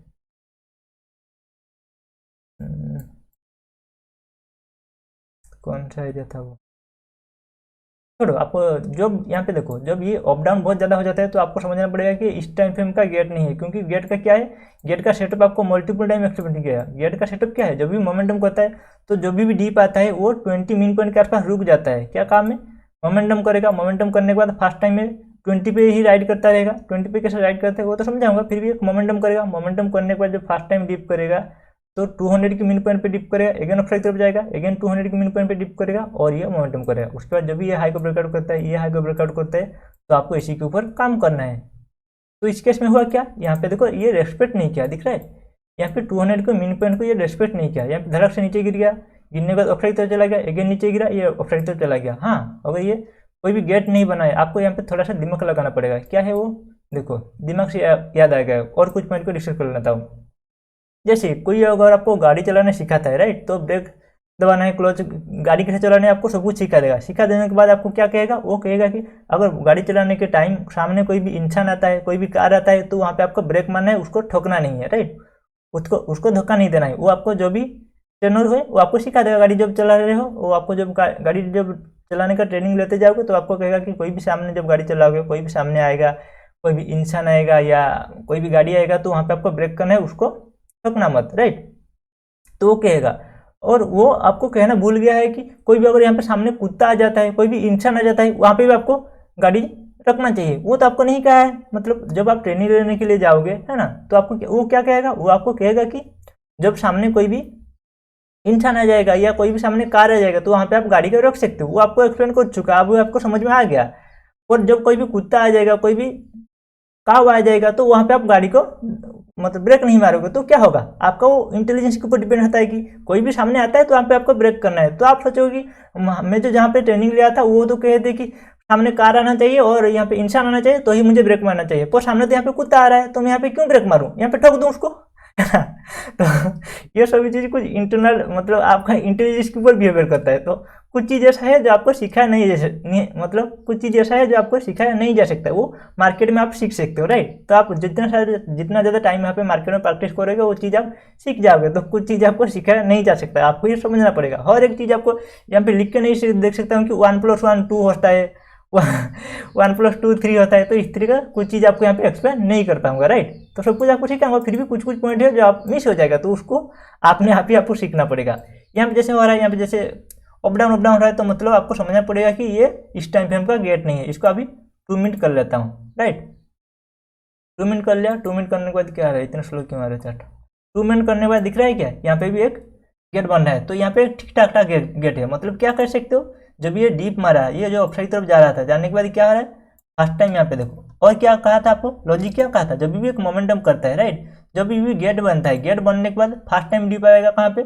कौन सा एरिया था वो, छोड़ो। आपको जब यहाँ पे देखो, जब ये अप डाउन बहुत ज़्यादा हो जाता है तो आपको समझना पड़ेगा कि इस टाइम फ्रेम का गेट नहीं है, क्योंकि गेट का क्या है, गेट का सेटअप आपको मल्टीपल टाइम एक्सप्लेन किया है। गेट का सेटअप क्या है, जब भी मोमेंटम करता है तो जो भी डीप आता है वो 20 मिन पॉइंट के आसपास रुक जाता है। क्या काम है, मोमेंटम करेगा, मोमेंटम करने के बाद फर्स्ट टाइम में 20 पे ही राइड करता रहेगा। 20 पे कैसे राइड करते हैं वो तो समझाऊंगा, फिर भी एक मोमेंटम करेगा, मोमेंटम करने के बाद जब फर्स्ट टाइम डिप करेगा तो 200 की मिन पॉइंट पे डिप करेगा, अगेन अपर की तरफ जाएगा, अगेन 200 की मिन पॉइंट पे डिप करेगा और ये मोमेंटम करेगा। उसके बाद जब भी ये हाई को ब्रेकआउट करता है, ये हाई को ब्रेकआउट करता है, तो आपको इसी के ऊपर काम करना है। तो इस केस में हुआ क्या, यहाँ पे देखो ये रेस्पेक्ट नहीं किया, दिख रहा है, यहाँ पे 200 को मिन पॉइंट को ये रेस्पेक्ट नहीं किया, यहाँ पे धड़क से नीचे गिर गया, गिरने के बाद अपर की तरफ चला गया, अगेन नीचे गिरा, ये अपर की तरफ चला गया। हाँ, अगर ये कोई भी गेट नहीं बना है, आपको यहाँ पे थोड़ा सा दिमाग लगाना पड़ेगा। क्या है वो, देखो दिमाग से याद आएगा, और कुछ पॉइंट को डिस्कस कर लेता हूँ। जैसे कोई अगर आपको गाड़ी चलाना सिखाता है, राइट, तो ब्रेक दबाना है, क्लच, गाड़ी कैसे चलाना है आपको सब कुछ सिखा देगा। सिखा देने के बाद आपको क्या कहेगा, वो कहेगा कि अगर गाड़ी चलाने के टाइम सामने कोई भी इंसान आता है, कोई भी कार आता है, तो वहाँ पे आपको ब्रेक मारना है, उसको ठोकना नहीं है, राइट, उसको धक्का नहीं देना है। वो आपको जो भी ट्रेनर है वो आपको सिखा देगा। गाड़ी जब चला रहे हो, वो आपको जब गाड़ी जब चलाने का ट्रेनिंग लेते जाओगे तो आपको कहेगा कि कोई भी सामने जब गाड़ी चलाओगे, कोई भी सामने आएगा, कोई भी इंसान आएगा या कोई भी गाड़ी आएगा, तो वहाँ पे आपको ब्रेक करना है, उसको ठोकना मत, राइट। तो वो कहेगा। और वो आपको कहना भूल गया है कि कोई भी अगर यहाँ पे सामने कुत्ता आ जाता है, कोई भी इंसान आ जाता है, वहाँ पे भी आपको गाड़ी रखना चाहिए। वो तो आपको नहीं कहा है, मतलब जब आप ट्रेनिंग लेने के लिए जाओगे, है ना, तो आपको वो क्या कहेगा, वो आपको कहेगा कि जब सामने कोई भी इंसान आ जाएगा या कोई भी सामने कार आ जाएगा तो वहाँ पे आप गाड़ी को रख सकते हो, वो आपको एक्सप्लेन कर चुका, अब वो आपको समझ में आ गया। और जब कोई भी कुत्ता आ जाएगा, कोई भी काव आ जाएगा तो वहाँ पे आप गाड़ी को मतलब ब्रेक नहीं मारोगे तो क्या होगा, आपका वो इंटेलिजेंस के ऊपर डिपेंड होता है कि कोई भी सामने आता है तो वहाँ पे आपको ब्रेक करना है। तो आप सोचोगे कि मैं जो जहाँ पे ट्रेनिंग लिया था वो तो कहे थे कि सामने कार आना चाहिए और यहाँ पे इंसान आना चाहिए तो ही मुझे ब्रेक मारना चाहिए, पर सामने तो यहाँ पे कुत्ता आ रहा है तो मैं यहाँ पे क्यों ब्रेक मारूं, यहाँ पे ठोक दूं उसको, है ना। तो ये सभी चीज़ कुछ इंटरनल मतलब आपका इंटेलिजेंस के ऊपर बिहेवियर करता है। तो कुछ चीज़ ऐसा है जो आपको सिखाया नहीं मतलब कुछ चीज़ ऐसा है जो आपको सिखाया नहीं जा सकता, वो मार्केट में आप सीख सकते हो, राइट। तो आप जितना ज़्यादा टाइम यहाँ पे मार्केट में प्रैक्टिस करोगे वो चीज़ आप सीख जाओगे। तो कुछ चीज़ आपको सिखाया नहीं जा सकता, आपको ये समझना पड़ेगा। हर एक चीज़ आपको यहाँ पे लिख के नहीं देख सकता हूँ कि 1+1 2 होता है, 1+2 3 होता है, तो इस तरह का कुछ चीज़ आपको यहाँ पे एक्सप्लेन नहीं कर पाऊंगा, राइट। तो सब कुछ आपको सिखाऊंगा, फिर भी कुछ कुछ पॉइंट है जो आप मिस हो जाएगा तो उसको आपने आप ही आपको सीखना पड़ेगा। यहाँ पे जैसे हो रहा है, यहाँ पे जैसे अप डाउन हो रहा है तो मतलब आपको समझना पड़ेगा कि ये इस टाइम फ्रेम का गेट नहीं है, इसको अभी 2 मिनट कर लेता हूँ, राइट। 2 मिनट कर लिया, 2 मिनट करने के बाद क्या आ रहा है, इतना स्लो क्यों आ रहा है चार्ट। 2 मिनट करने के बाद दिख रहा है क्या, यहाँ पे भी एक गेट बन रहा है, तो यहाँ पे ठीक ठाक ठाक गेट है। मतलब क्या कर सकते हो, जब ये डीप मारा, ये जो ऑफसाइड तरफ जा रहा था, जाने के बाद क्या हो रहा है, फर्स्ट टाइम यहाँ पे देखो। और क्या कहा था आपको, लॉजिक क्या कहा था, जब भी एक मोमेंटम करता है, राइट, जब भी गेट बनता है, गेट बनने के बाद फर्स्ट टाइम डीप आएगा कहाँ पे,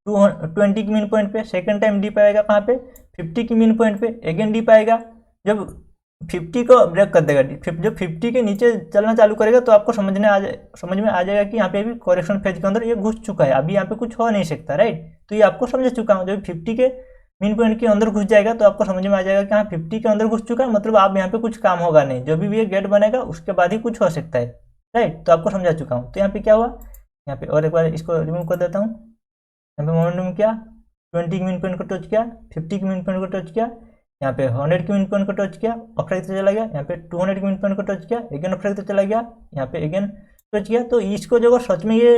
20 की मीन पॉइंट पे, सेकंड टाइम डीप आएगा कहाँ पे, 50 की मीन पॉइंट पे, अगेन डीप आएगा। जब 50 को ब्रेक कर देगा, जब 50 के नीचे चलना चालू करेगा तो आपको समझ में आ जाएगा कि यहाँ पे भी करेक्शन फेज के अंदर ये घुस चुका है, अभी यहाँ पे कुछ हो नहीं सकता, राइट। तो ये आपको समझ चुका हूँ, जब 50 के मीन पॉइंट के अंदर घुस जाएगा तो आपको समझ में आ जाएगा कि हाँ 50 के अंदर घुस चुका है, मतलब आप यहाँ पे कुछ काम होगा नहीं, जब भी ये गेट बनेगा उसके बाद ही कुछ हो सकता है, राइट। तो आपको समझा चुका हूँ। तो यहाँ पे क्या हुआ, यहाँ पे और एक बार इसको रिमूव कर देता हूँ। यहाँ पे मोमेंटम क्या, 20 की मीन पॉइंट को टच किया, 50 की मीन पॉइंट को टच किया, यहाँ पे 100 की मीन पॉइंट को टच किया, ऑफसाइड से चला गया, यहाँ पे 200 की मीन पॉइंट को टच किया, अगेन ऑफसाइड से चला गया, यहाँ पे अगेन टच किया। तो इसको जो सच में ये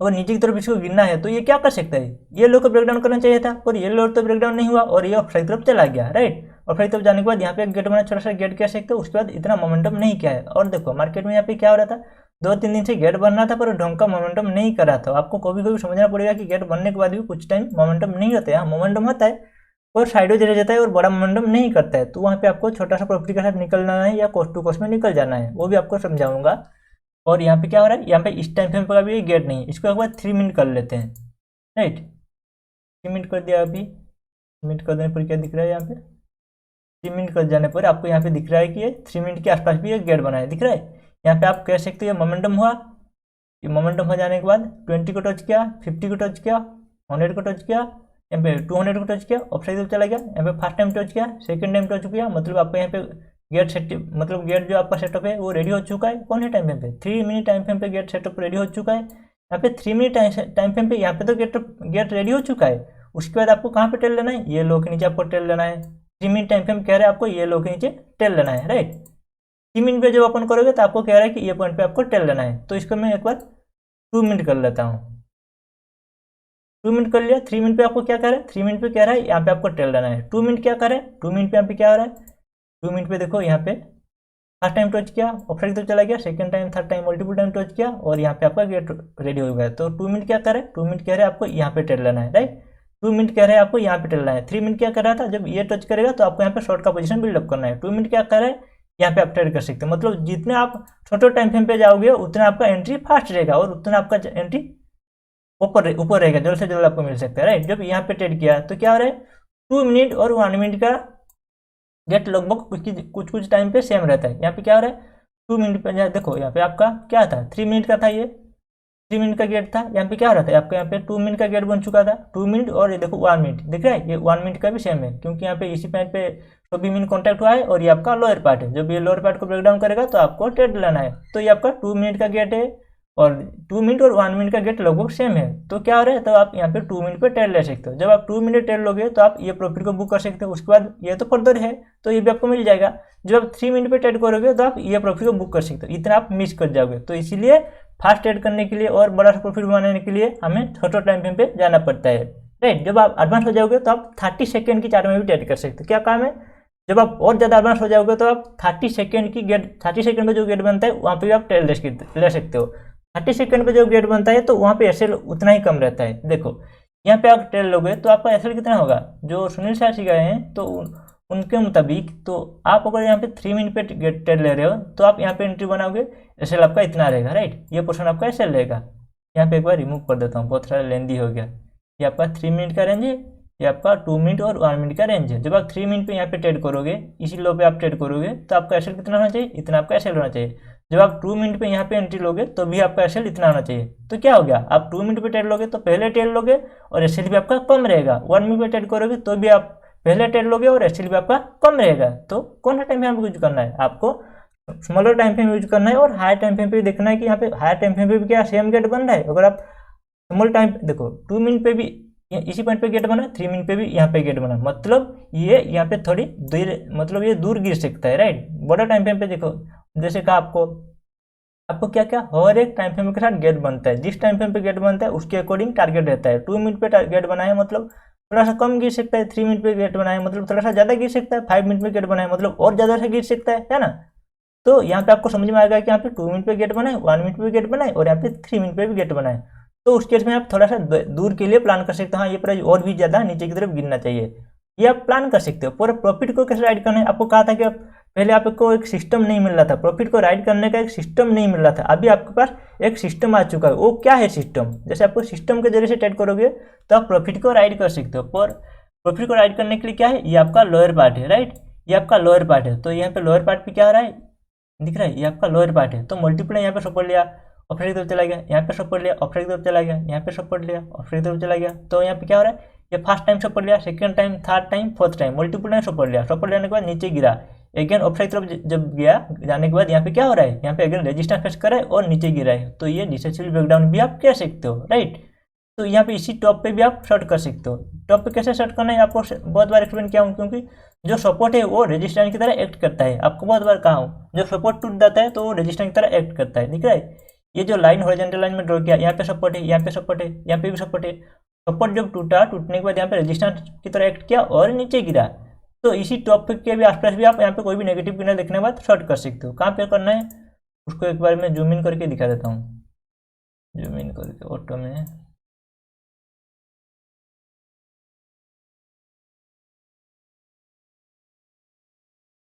अगर नीचे की तरफ इसको गिरना है तो ये क्या कर सकता है, ये लो को ब्रेकडाउन करना चाहिए था, पर ये लो तो ब्रेकडाउन नहीं हुआ और ये ऑफसाइड तरफ चला गया, राइट। ऑफसाइड तरफ जाने के बाद यहाँ पे एक गेट बना, छोटा सा गेट कह सकते हो, उसके बाद इतना मोमेंटम नहीं किया है। और देखो मार्केट में यहाँ पे क्या हो रहा था, 2-3 दिन से गेट बन रहा था पर ढंग का मोमेंटम नहीं कर रहा था। आपको कभी कभी समझना पड़ेगा कि गेट बनने के बाद भी कुछ टाइम मोमेंटम नहीं होता है, हाँ मोमेंटम होता है और साइडवेज रह जाता है और बड़ा मोमेंटम नहीं करता है, तो वहाँ पे आपको छोटा सा प्रॉफिट के साथ निकलना है या कॉस्ट टू कॉस्ट में निकल जाना है, वो भी आपको समझाऊंगा। और यहाँ पे क्या हो रहा है, यहाँ पे इस टाइम फ्रेम पर भी गेट नहीं है, इसको एक बार 3 मिनट कर लेते हैं, राइट। 3 मिनट कर दिया, अभी मिनट कर देने पर क्या दिख रहा है, यहाँ पे 3 मिनट कर जाने पर आपको यहाँ पे दिख रहा है कि ये 3 मिनट के आसपास भी एक गेट बना है, दिख रहा है। यहाँ पे आप कह सकते हो ये मोमेंटम हुआ, ये मोमेंटम हो जाने के बाद 20 को टच किया, 50 को टच किया, 100 को टच किया, यहाँ पे 200 को टच किया, ऑफसाइड चला गया, यहाँ पे फर्स्ट टाइम टच किया, सेकंड टाइम टच किया, मतलब आपको यहाँ पे गेट सेट मतलब गेट जो आपका सेटअप है वो रेडी हो चुका है। कौन है टाइम फ्रेम पे, 3 मिनट टाइम फ्रेम पे गेट सेटअप रेडी हो चुका है। यहाँ पे 3 मिनट टाइम फ्रेम पे यहाँ पे तो गेट रेडी हो चुका है। उसके बाद आपको कहाँ पे टेल लेना है, ये लो के नीचे आपको टेल लेना है। 3 मिनट टाइम फ्रेम कह रहा है आपको ये लो के नीचे टेल लेना है, राइट। 3 मिनट पे जब ओपन करोगे तो आपको कह रहा है कि ये पॉइंट पे आपको टेल लेना है, तो इसको मैं एक बार 2 मिनट कर लेता हूँ। 2 मिनट कर लिया। 3 मिनट पे आपको क्या कह रहा है, 3 मिनट पे कह रहा है यहाँ पे आपको टेल लेना है। 2 मिनट क्या कर रहा है, 2 मिनट पे यहाँ पे क्या हो रहा है, 2 मिनट पे देखो यहाँ पे फर्स्ट टाइम टच किया, ऑफसाइड तो चला गया, second time third time multiple time touch किया और यहाँ पे आपका गेट रेडी हो गया। तो 2 मिनट क्या कर रहा है, 2 मिनट कह रहे हैं आपको यहाँ पे टेल लेना है, राइट। 2 मिनट कह रहे हैं आपको यहाँ पे टेल लेना है। 3 मिनट क्या कर रहा था, जब ये टच करेगा तो आपको यहाँ पे शॉर्ट का पोजीशन बिल्डअप करना है। 2 मिनट क्या कर रहा है, यहाँ पे आप ट्रेड कर सकते हैं, मतलब जितने आप छोटे टाइम फ्रेम पे जाओगे उतना आपका एंट्री फास्ट रहेगा और उतना आपका एंट्री ऊपर रहेगा, जल्द से जल्द आपको मिल सकता है, राइट। जब यहाँ पे ट्रेड किया तो क्या हो रहा है, 2 मिनट और 1 मिनट का गेट लगभग कुछ टाइम पे सेम रहता है। यहाँ पे क्या हो रहा है, 2 मिनट पे देखो यहाँ पे आपका क्या था, 3 मिनट का था, ये 3 मिनट का गेट था। यहाँ पे क्या हो रहा था आपका, यहाँ पे 2 मिनट का गेट बन चुका था, 2 मिनट और ये देखो 1 मिनट दिख रहा है, ये 1 मिनट का भी सेम है क्योंकि यहाँ पे इसी पॉइंट पे 24 मिनट कॉन्टैक्ट हुआ है और ये आपका लोअर पार्ट है। जब ये लोअर पार्ट को ब्रेक डाउन करेगा तो आपको ट्रेड लेना है। तो ये आपका 2 मिनट का गेट है और 2 मिनट और 1 मिनट का गेट लगभग सेम है। तो क्या हो रहा है, तो आप यहाँ पे 2 मिनट पे ट्रेड ले सकते हो। जब आप 2 मिनट ट्रेड लोगे तो आप ये प्रॉफिट को बुक कर सकते हो। उसके बाद ये तो फर्दर है तो ये भी आपको मिल जाएगा। जब आप 3 मिनट पे ट्रेड करोगे तो आप ये प्रॉफिट को बुक कर सकते हो, इतना आप मिस कर जाओगे। तो इसीलिए फास्ट ट्रेड करने के लिए और बड़ा प्रॉफिट बनाने के लिए हमें छोटा टाइम फ्रेम पे जाना पड़ता है, राइट। जब आप एडवांस हो जाओगे तो आप 30 सेकेंड की चार्ट में भी ट्रेड कर सकते हो। क्या काम है, जब आप और ज़्यादा एडवांस हो जाओगे तो आप 30 सेकेंड में जो गेट बनता है वहाँ पे भी आप ट्रेड ले सकते हो। 30 सेकंड पे जो गेट बनता है तो वहाँ पे एसएल उतना ही कम रहता है। देखो यहाँ पे आप ट्रेल लोगे तो आपका एसएल कितना होगा, जो सुनील शास्त्री गए हैं तो उनके मुताबिक, तो आप अगर यहाँ पे 3 मिनट पे गेट ट्रेल ले रहे हो तो आप यहाँ पे एंट्री बनाओगे, एसएल आपका इतना रहेगा, राइट। ये पोर्शन आपका एसएल रहेगा। यहाँ पे एक बार रिमूव कर देता हूँ, बहुत सारा लेंदी हो गया। ये आपका 3 मिनट का रेंज है, ये आपका 2 मिनट और 1 मिनट का रेंज है। जब आप 3 मिनट पे यहाँ पे ट्रेड करोगे, इसी लो पे आप ट्रेड करोगे तो आपका एसएल कितना होना चाहिए, इतना आपका एसएल होना चाहिए। जब आप 2 मिनट पे यहाँ पे एंट्री लोगे तो भी आपका एसएल इतना होना चाहिए। तो क्या हो गया, आप 2 मिनट पे ट्रेड लोगे तो पहले ट्रेड लोगे और एसएल भी आपका कम रहेगा। 1 मिनट पे ट्रेड करोगे तो भी आप पहले ट्रेड लोगे और एसएल भी आपका कम रहेगा। तो कौन सा टाइम फ्रेम यूज करना है, आपको स्मॉलर टाइम फ्रेम यूज करना है और हायर टाइम फ्रेम पे देखना है कि यहाँ पे हायर टाइम फ्रेम पे भी क्या सेम गेट बन रहा है। अगर आप स्मॉल टाइम देखो 2 मिनट पे भी इसी पॉइंट पे गेट बना, 3 मिनट पे भी यहाँ पे गेट बना, मतलब ये यहाँ पे थोड़ी दूर, मतलब ये दूर गिर सकता है, राइट। बड़ा टाइम फ्रेम पे देखो, जैसे कहा आपको क्या क्या हर एक टाइम फ्रेम के साथ गेट बनता है। जिस टाइम फ्रेम पे गेट बनता है उसके अकॉर्डिंग टारगेट रहता है। 2 मिनट पे गेट बनाए मतलब थोड़ा सा कम गिर सकता है, 3 मिनट पे गेट बनाए मतलब थोड़ा सा ज़्यादा गिर सकता है, 5 मिनट पे गेट बनाए मतलब और ज़्यादा से गिर सकता है ना। तो यहाँ पे आपको समझ में आएगा कि यहाँ पे 2 मिनट पे गेट बनाए, 1 मिनट पे गेट बनाए और यहाँ पे 3 मिनट पे भी गेट बनाए। तो उस केस में आप थोड़ा सा दूर के लिए प्लान कर सकते हो, हाँ ये प्राइस और भी ज़्यादा नीचे की तरफ गिरना चाहिए, ये आप प्लान कर सकते हो। पर प्रॉफिट को कैसे राइड करना है, आपको कहा था कि पहले आपको एक सिस्टम नहीं मिल रहा था, प्रॉफिट को राइड करने का एक सिस्टम नहीं मिल रहा था। अभी आपके पास एक सिस्टम आ चुका है। वो क्या है सिस्टम, जैसे आपको सिस्टम के जरिए से ट्रेड करोगे तो आप प्रॉफिट को राइड कर सकते हो। पर प्रॉफिट को राइड करने के लिए क्या है, ये आपका लोअर पार्ट है, राइट। ये आपका लोअर पार्ट है। तो यहाँ पे लोअर पार्ट पे क्या हो रहा है, दिख रहा है, ये आपका लोअर पार्ट है। तो मल्टीप्लाई यहाँ पे सपोर्ट लिया, ऑफर की तरफ चला गया, यहाँ पे सपोर्ट लिया, ऑफर की तरफ चला गया, यहाँ पे सपोर्ट लिया, ऑफर की तरफ चला गया। तो यहाँ पे क्या हो रहा है, ये फर्स्ट टाइम सपोर्ट लिया, second time, third time, fourth time, multiple time support लिया, सपोर्ट लेने के बाद नीचे गिरा, अगेन ऑफर की तरफ जब गया, जाने के बाद यहाँ पे क्या हो रहा है, यहाँ पे अगेन रेजिस्टेंस फेस कर रहा है और नीचे गिरा है। तो ये डिसेसिबल ब्रेकडाउन भी आप कह सकते हो, राइट। तो यहाँ पे इसी टॉप पे भी आप शॉर्ट कर सकते हो। टॉप पे कैसे शॉर्ट करना है आपको बहुत बार एक्सप्लेन किया हूँ, क्योंकि जो सपोर्ट है वो रेजिस्टेंस की तरह एक्ट करता है। आपको बहुत बार कहा हूँ, जब सपोर्ट टूट जाता है तो वो रेजिस्टेंस की तरह एक्ट करता है, दिख रहा है। ये जो लाइन हॉरिजॉन्टल लाइन में ड्रॉ किया, यहाँ पे सपोर्ट है, यहाँ पे सपोर्ट है, यहाँ पे भी सपोर्ट है। सपोर्ट जब टूटा, टूटने के बाद यहाँ पे रेजिस्टेंस की तरह एक्ट किया और नीचे गिरा। तो इसी टॉप के भी आसपास भी आप यहाँ पे कोई भी नेगेटिव किनारे देखने के बाद शॉर्ट कर सकते हो। कहाँ पे करना है उसको एक बार मैं जूम इन करके दिखा देता हूँ, जूम इन करके ऑटो में।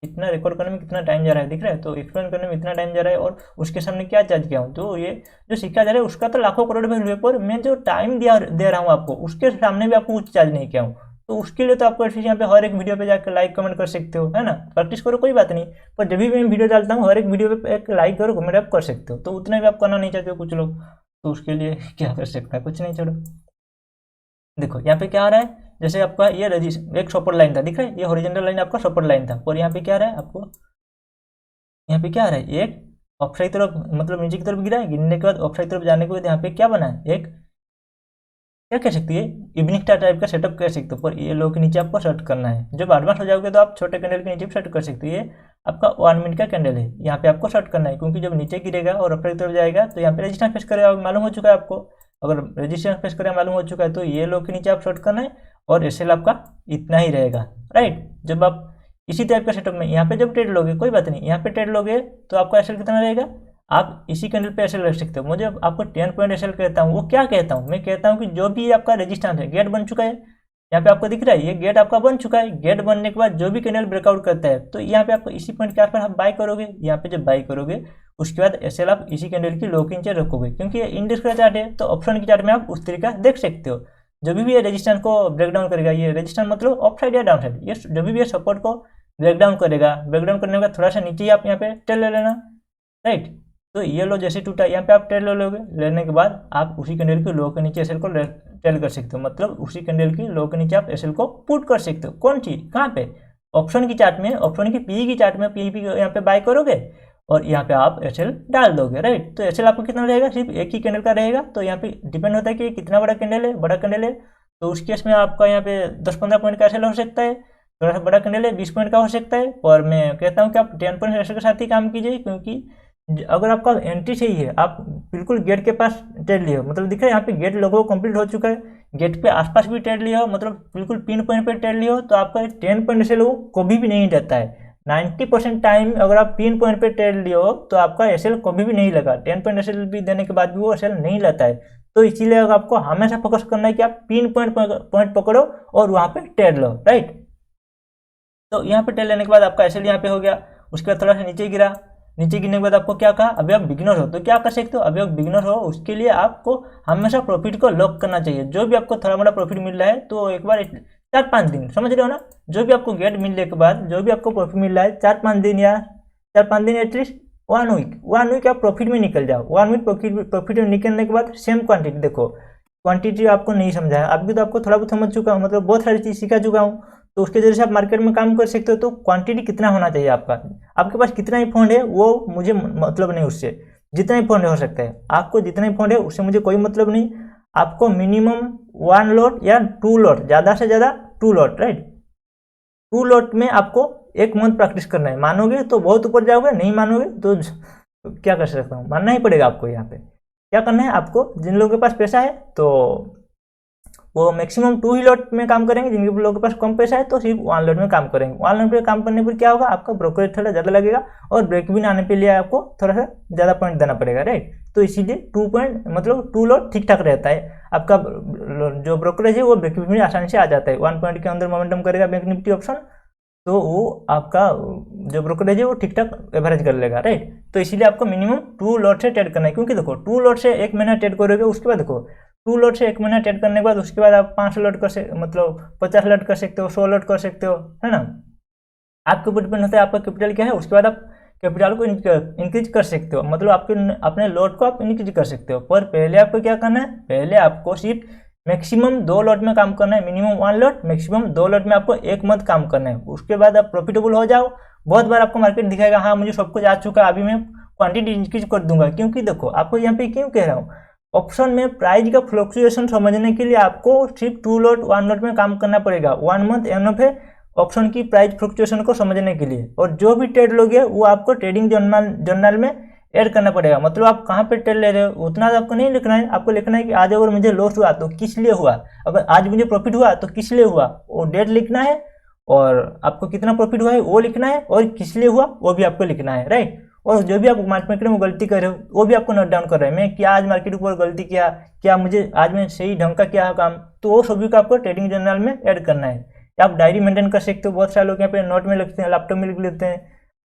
इतना रिकॉर्ड करने में कितना टाइम जा रहा है, दिख रहा है। तो एक्सप्लेन करने में इतना टाइम जा रहा है और उसके सामने क्या चार्ज किया हूँ। तो ये जो सिक्का जा रहा है उसका तो लाखों करोड़ वैल्यू है, पर मैं जो टाइम दे रहा हूँ आपको उसके सामने भी आपको कुछ चार्ज नहीं किया हूँ। तो उसके लिए तो आपको एटलीस्ट यहाँ पे हर एक वीडियो पे जाकर लाइक कमेंट कर सकते हो, है ना। प्रैक्टिस करो कोई बात नहीं, पर जब भी मैं वीडियो डालता हूँ हर एक वीडियो पे एक लाइक करो, कमेंट आप कर सकते हो। तो उतना भी आप करना नहीं चाहते हो कुछ लोग, तो उसके लिए क्या कर सकते हैं, कुछ नहीं, छोड़ो। देखो यहाँ पे क्या आ रहा है, जैसे आपका ये एक सपोर्ट लाइन था, दिख रहा है, ये हॉरिजॉन्टल लाइन आपका सपोर्ट लाइन था। और यहाँ पे क्या आ रहा है आपको, यहाँ पे क्या आ रहा है, एक ऑफसाइड तरफ मतलब नीचे की तरफ गिरा है, गिरने के बाद ऑफसाइड तरफ जाने के बाद यहाँ पे क्या बना है, एक क्या कह सकती है, इवनिंग स्टार टाइप का सेटअप कह सकते हो। पर ये लो के नीचे आपको सेट करना है। जब एडवांस हो जाओगे तो आप छोटे कैंडल के नीचे भी सेट कर सकते हो। ये आपका 1 मिनट का कैंडल है, यहाँ पे आपको सेट करना है, क्योंकि जब नीचे गिरेगा और अपर की तरफ जाएगा तो यहाँ पे रेजिस्टेंस फेस करेगा, मालूम हो चुका है आपको। अगर रेजिस्टेंस फेस करेगा मालूम हो चुका है तो ये लो के नीचे आप सेट करना है और एसएल आपका इतना ही रहेगा, राइट। जब आप इसी टाइप का सेटअप में यहाँ पे जब ट्रेड लोगे, कोई बात नहीं, यहाँ पे ट्रेड लोगे तो आपका एसएल कितना रहेगा, आप इसी कैंडल पे एसएल रख सकते हो। मुझे आपको 10 पॉइंट एसएल कहता हूँ, वो क्या कहता हूँ, मैं कहता हूँ कि जो भी आपका रेजिस्टेंस है, गेट बन चुका है, यहाँ पे आपको दिख रहा है ये गेट आपका बन चुका है। गेट बनने के बाद जो भी कैंडल ब्रेकआउट करता है तो यहाँ पे आपको इसी पॉइंट के आसपास आप बाय करोगे। यहाँ पे जब बाय करोगे उसके बाद एसएल आप इसी कैंडल की लो के नीचे रखोगे, क्योंकि ये इंडेक्स का चार्ट है तो ऑप्शन की चार्ट में आप उस तरीका देख सकते हो। जब भी ये रेजिस्टेंस को ब्रेक डाउन करेगा, ये रेजिस्टेंस मतलब अप साइड या डाउन साइड, ये जब भी ये सपोर्ट को ब्रेक डाउन करेगा, ब्रेक डाउन करने के बाद थोड़ा सा नीचे ही आप यहाँ पे टेल ले लेना, राइट। तो ये लो जैसे टूटा, यहाँ पे आप टेल ले लोगे, लेने के बाद आप उसी कैंडल की लो के नीचे एसएल को टेल कर सकते हो, मतलब उसी कैंडल की लो के नीचे आप एसएल को पुट कर सकते हो। कौन चीज, कहाँ पे, ऑप्शन की चार्ट में, ऑप्शन की पी की चार्ट में, पी यहाँ पे बाय करोगे और यहाँ पे आप एसएल डाल दोगे, राइट। तो एसएल आपको कितना रहेगा, सिर्फ एक ही कैंडल का रहेगा। तो यहाँ पे डिपेंड होता है कि कितना बड़ा कैंडल है, बड़ा कैंडल है तो उस केस में आपका यहाँ पे 10-15 पॉइंट का एसएल हो सकता है, थोड़ा सा बड़ा कैंडल है 20 पॉइंट का हो सकता है। और मैं कहता हूँ कि आप 10 पॉइंट एसएल के साथ ही काम कीजिए, क्योंकि अगर आपका एंट्री सही है, आप बिल्कुल गेट के पास ट्रेड लिए हो, मतलब दिख रहा है यहाँ पे गेट लोगों कंप्लीट हो चुका है, गेट पे आसपास भी ट्रेड लिया हो, मतलब बिल्कुल पिन पॉइंट पे ट्रेड लिया हो, तो आपका 10 पॉइंट से लोगों कभी भी नहीं जाता है। 90% टाइम अगर आप पिन पॉइंट पे ट्रेड लिए हो तो आपका एसएल कभी भी नहीं लगा। 10 पॉइंट एसएल भी देने के बाद भी वो एसएल नहीं लेता है। तो इसीलिए आपको हमेशा फोकस करना है कि आप पिन पॉइंट पकड़ो और वहाँ पे ट्रेड लो, राइट। तो यहाँ पे ट्रेड लेने के बाद आपका एसएल यहाँ पे हो गया, उसके बाद थोड़ा सा नीचे गिरा, नीचे गिरने के बाद आपको क्या कहा, अभी आप बिगिनर हो तो क्या कर सकते हो, अभी आप बिगिनर हो उसके लिए आपको हमेशा प्रॉफिट को लॉक करना चाहिए। जो भी आपको थोड़ा मोड़ा प्रॉफिट मिल रहा है तो एक बार 4-5 दिन, समझ रहे हो ना, जो भी आपको गेट मिलने के बाद जो भी आपको प्रॉफिट मिल रहा है 4-5 दिन या 4-5 दिन एटलीस्ट 1 वीक आप प्रॉफिट में निकल जाओ। 1 वीक प्रॉफिट में निकलने के बाद सेम क्वांटिटी, देखो क्वांटिटी आपको नहीं समझा है अभी तो आपको थोड़ा बहुत समझ चुका हूँ, मतलब बहुत सारी चीज़ सिखा चुका हूँ। तो उसके जरिए से आप मार्केट में काम कर सकते हो। तो क्वांटिटी कितना होना चाहिए आपका, आपके पास कितना ही फंड है वो मुझे मतलब नहीं, उससे जितना ही फंड हो सकता है आपको, जितना ही फंड है उससे मुझे कोई मतलब नहीं। आपको मिनिमम 1 लॉट या 2 लॉट, ज़्यादा से ज़्यादा 2 लॉट, राइट। 2 लॉट में आपको 1 मंथ प्रैक्टिस करना है। मानोगे तो बहुत ऊपर जाओगे, नहीं मानोगे तो क्या कर सकता हूँ, मानना ही पड़ेगा आपको। यहाँ पे क्या करना है आपको, जिन लोगों के पास पैसा है तो वो मैक्सिमम 2 ही लॉट में काम करेंगे, जिनके लोगों के पास कम पैसा है तो सिर्फ 1 लॉट में काम करेंगे। 1 लॉट में काम करने पर क्या होगा, आपका ब्रोकरेज थोड़ा ज़्यादा लगेगा और ब्रेक भी आने के लिए आपको थोड़ा सा ज़्यादा पॉइंट देना पड़ेगा, राइट। तो इसीलिए 2 पॉइंट मतलब 2 लॉट ठीक ठाक रहता है। आपका जो ब्रोकरेज है वो ब्रेक में आसानी से आ जाता है। 1 पॉइंट के अंदर मोमेंटम करेगा बैंक निफ्टी ऑप्शन, तो वो आपका जो ब्रोकरेज है वो ठीक ठाक एवरेज कर लेगा, राइट। तो इसीलिए आपको मिनिमम 2 लॉट से ट्रेड करना है, क्योंकि देखो 2 लॉट से 1 महीना ट्रेड करोगे, उसके बाद देखो 2 लॉट से 1 महीना ट्रेड करने के बाद उसके बाद आप 5 लॉट कर सकते, मतलब 50 लॉट कर सकते हो, 100 लॉट कर सकते हो, है ना। आपके ऊपर डिपेंड होता है आपका कैपिटल क्या है, उसके बाद आप कैपिटल को इंक्रीज कर सकते हो, मतलब आपके अपने लॉट को आप इंक्रीज कर सकते हो। पर पहले आपको क्या करना है, पहले आपको सिर्फ मैक्सिमम 2 लॉट में काम करना है, मिनिमम 1 लॉट, मैक्सिमम 2 लॉट में आपको 1 मंथ काम करना है। उसके बाद आप प्रॉफिटेबल हो जाओ। बहुत बार आपको मार्केट दिखाएगा हाँ मुझे सब कुछ आ चुका है, अभी मैं क्वांटिटी इंक्रीज कर दूंगा, क्योंकि देखो आपको यहाँ पे क्यों कह रहा हूँ, ऑप्शन में प्राइस का फ्लक्चुएशन समझने के लिए आपको सिर्फ 2 लॉट 1 लॉट में काम करना पड़ेगा। 1 मंथ एनफ है ऑप्शन की प्राइस फ्लक्चुएशन को समझने के लिए। और जो भी ट्रेड लोगे वो आपको ट्रेडिंग जर्नल में ऐड करना पड़ेगा। मतलब आप कहाँ पे ट्रेड ले रहे हो उतना तो आपको नहीं लिखना है, आपको लिखना है कि आज अगर मुझे लॉस हुआ तो किस लिए हुआ, अगर आज मुझे प्रॉफिट हुआ तो किस लिए हुआ, वो डेट लिखना है और आपको कितना प्रॉफिट हुआ है वो लिखना है और किस लिए हुआ वो भी आपको लिखना है, राइट। और जो भी आप मार्केट में गलती कर रहे हो वो भी आपको नोट डाउन कर रहे हैं, मैं क्या आज मार्केट ऊपर गलती किया, क्या मुझे आज मैं सही ढंग का किया काम, तो वो सभी को आपको ट्रेडिंग जर्नल में ऐड करना है। आप डायरी मेंटेन कर सकते हो, बहुत सारे लोग यहाँ पे नोट में लिखते हैं, लैपटॉप में लिख लेते हैं,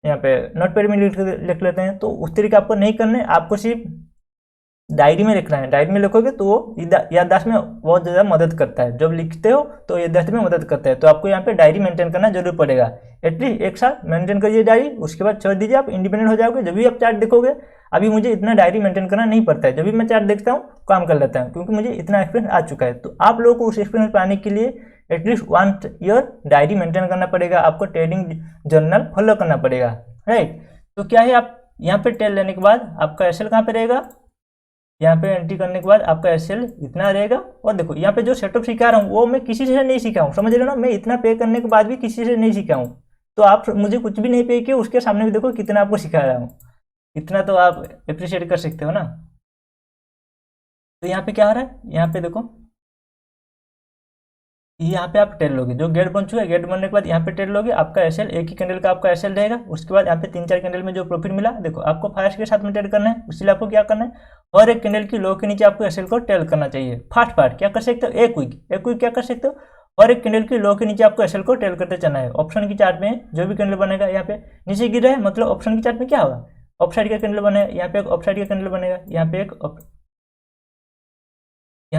यहाँ पे नोट पैड में लिख लेते हैं। तो उस तरीके आपको नहीं करना है, आपको सिर्फ डायरी में लिखना है। डायरी में लिखोगे तो वो याददाश्त में बहुत ज़्यादा मदद करता है, जब लिखते हो तो याददाश्त में मदद करता है। तो आपको यहाँ पे डायरी मेंटेन करना जरूर पड़ेगा, एटलीस्ट 1 साल मेंटेन करिए डायरी, उसके बाद छोड़ दीजिए, आप इंडिपेंडेंट हो जाओगे। जब भी आप चार्ट देखोगे, अभी मुझे इतना डायरी मेंटेन करना नहीं पड़ता है, जब भी मैं चार्ट देखता हूँ काम कर लेता हूँ, क्योंकि मुझे इतना एक्सपीरियंस आ चुका है। तो आप लोगों को उस एक्सपीरियंस पाने के लिए एटलीस्ट 1 ईयर डायरी मेंटेन करना पड़ेगा, आपको ट्रेडिंग जर्नल फॉलो करना पड़ेगा, राइट। तो क्या है, आप यहाँ पे ट्रेड लेने के बाद आपका एसएल कहाँ पे रहेगा, यहाँ पे एंट्री करने के बाद आपका एसएल इतना रहेगा। और देखो यहाँ पे जो सेटअप सिखा रहा हूँ वो मैं किसी से नहीं सीखा हूँ, समझ रहे हो ना, मैं इतना पे करने के बाद भी किसी से नहीं सीखा हूँ। तो आप मुझे कुछ भी नहीं पे किए, उसके सामने भी देखो कितना आपको सिखा रहा हूँ, इतना तो आप अप्रिशिएट कर सकते हो ना। तो यहाँ पे क्या हो रहा है, यहाँ पे देखो, यहाँ पे आप ट्रेड लोगे, जो गेट बन चुका है, गेट बनने के बाद यहाँ पे ट्रेड लोगे, आपका एसएल एक ही कैंडल का आपका एसएल रहेगा। उसके बाद यहाँ पे 3-4 कैंडल में जो प्रॉफिट मिला, देखो आपको फास्ट के साथ में ट्रेड करना है, इसलिए आपको क्या करना है, और एक कैंडल की लो के नीचे आपको एसएल को ट्रेड करना चाहिए। फास्ट क्या कर सकते हो, एक वीक क्या कर सकते हो, और एक कैंडल की लो के नीचे आपको एसएल को ट्रेड करते चलना है। ऑप्शन की चार्ट में जो भी कैंडल बनेगा, यहाँ पे नीचे गिर रहा है, मतलब ऑप्शन की चार्ट में क्या होगा, ऑफसाइड का कैंडल बनेगा, यहाँ पे एक ऑफसाइड का कैंडल बनेगा, यहाँ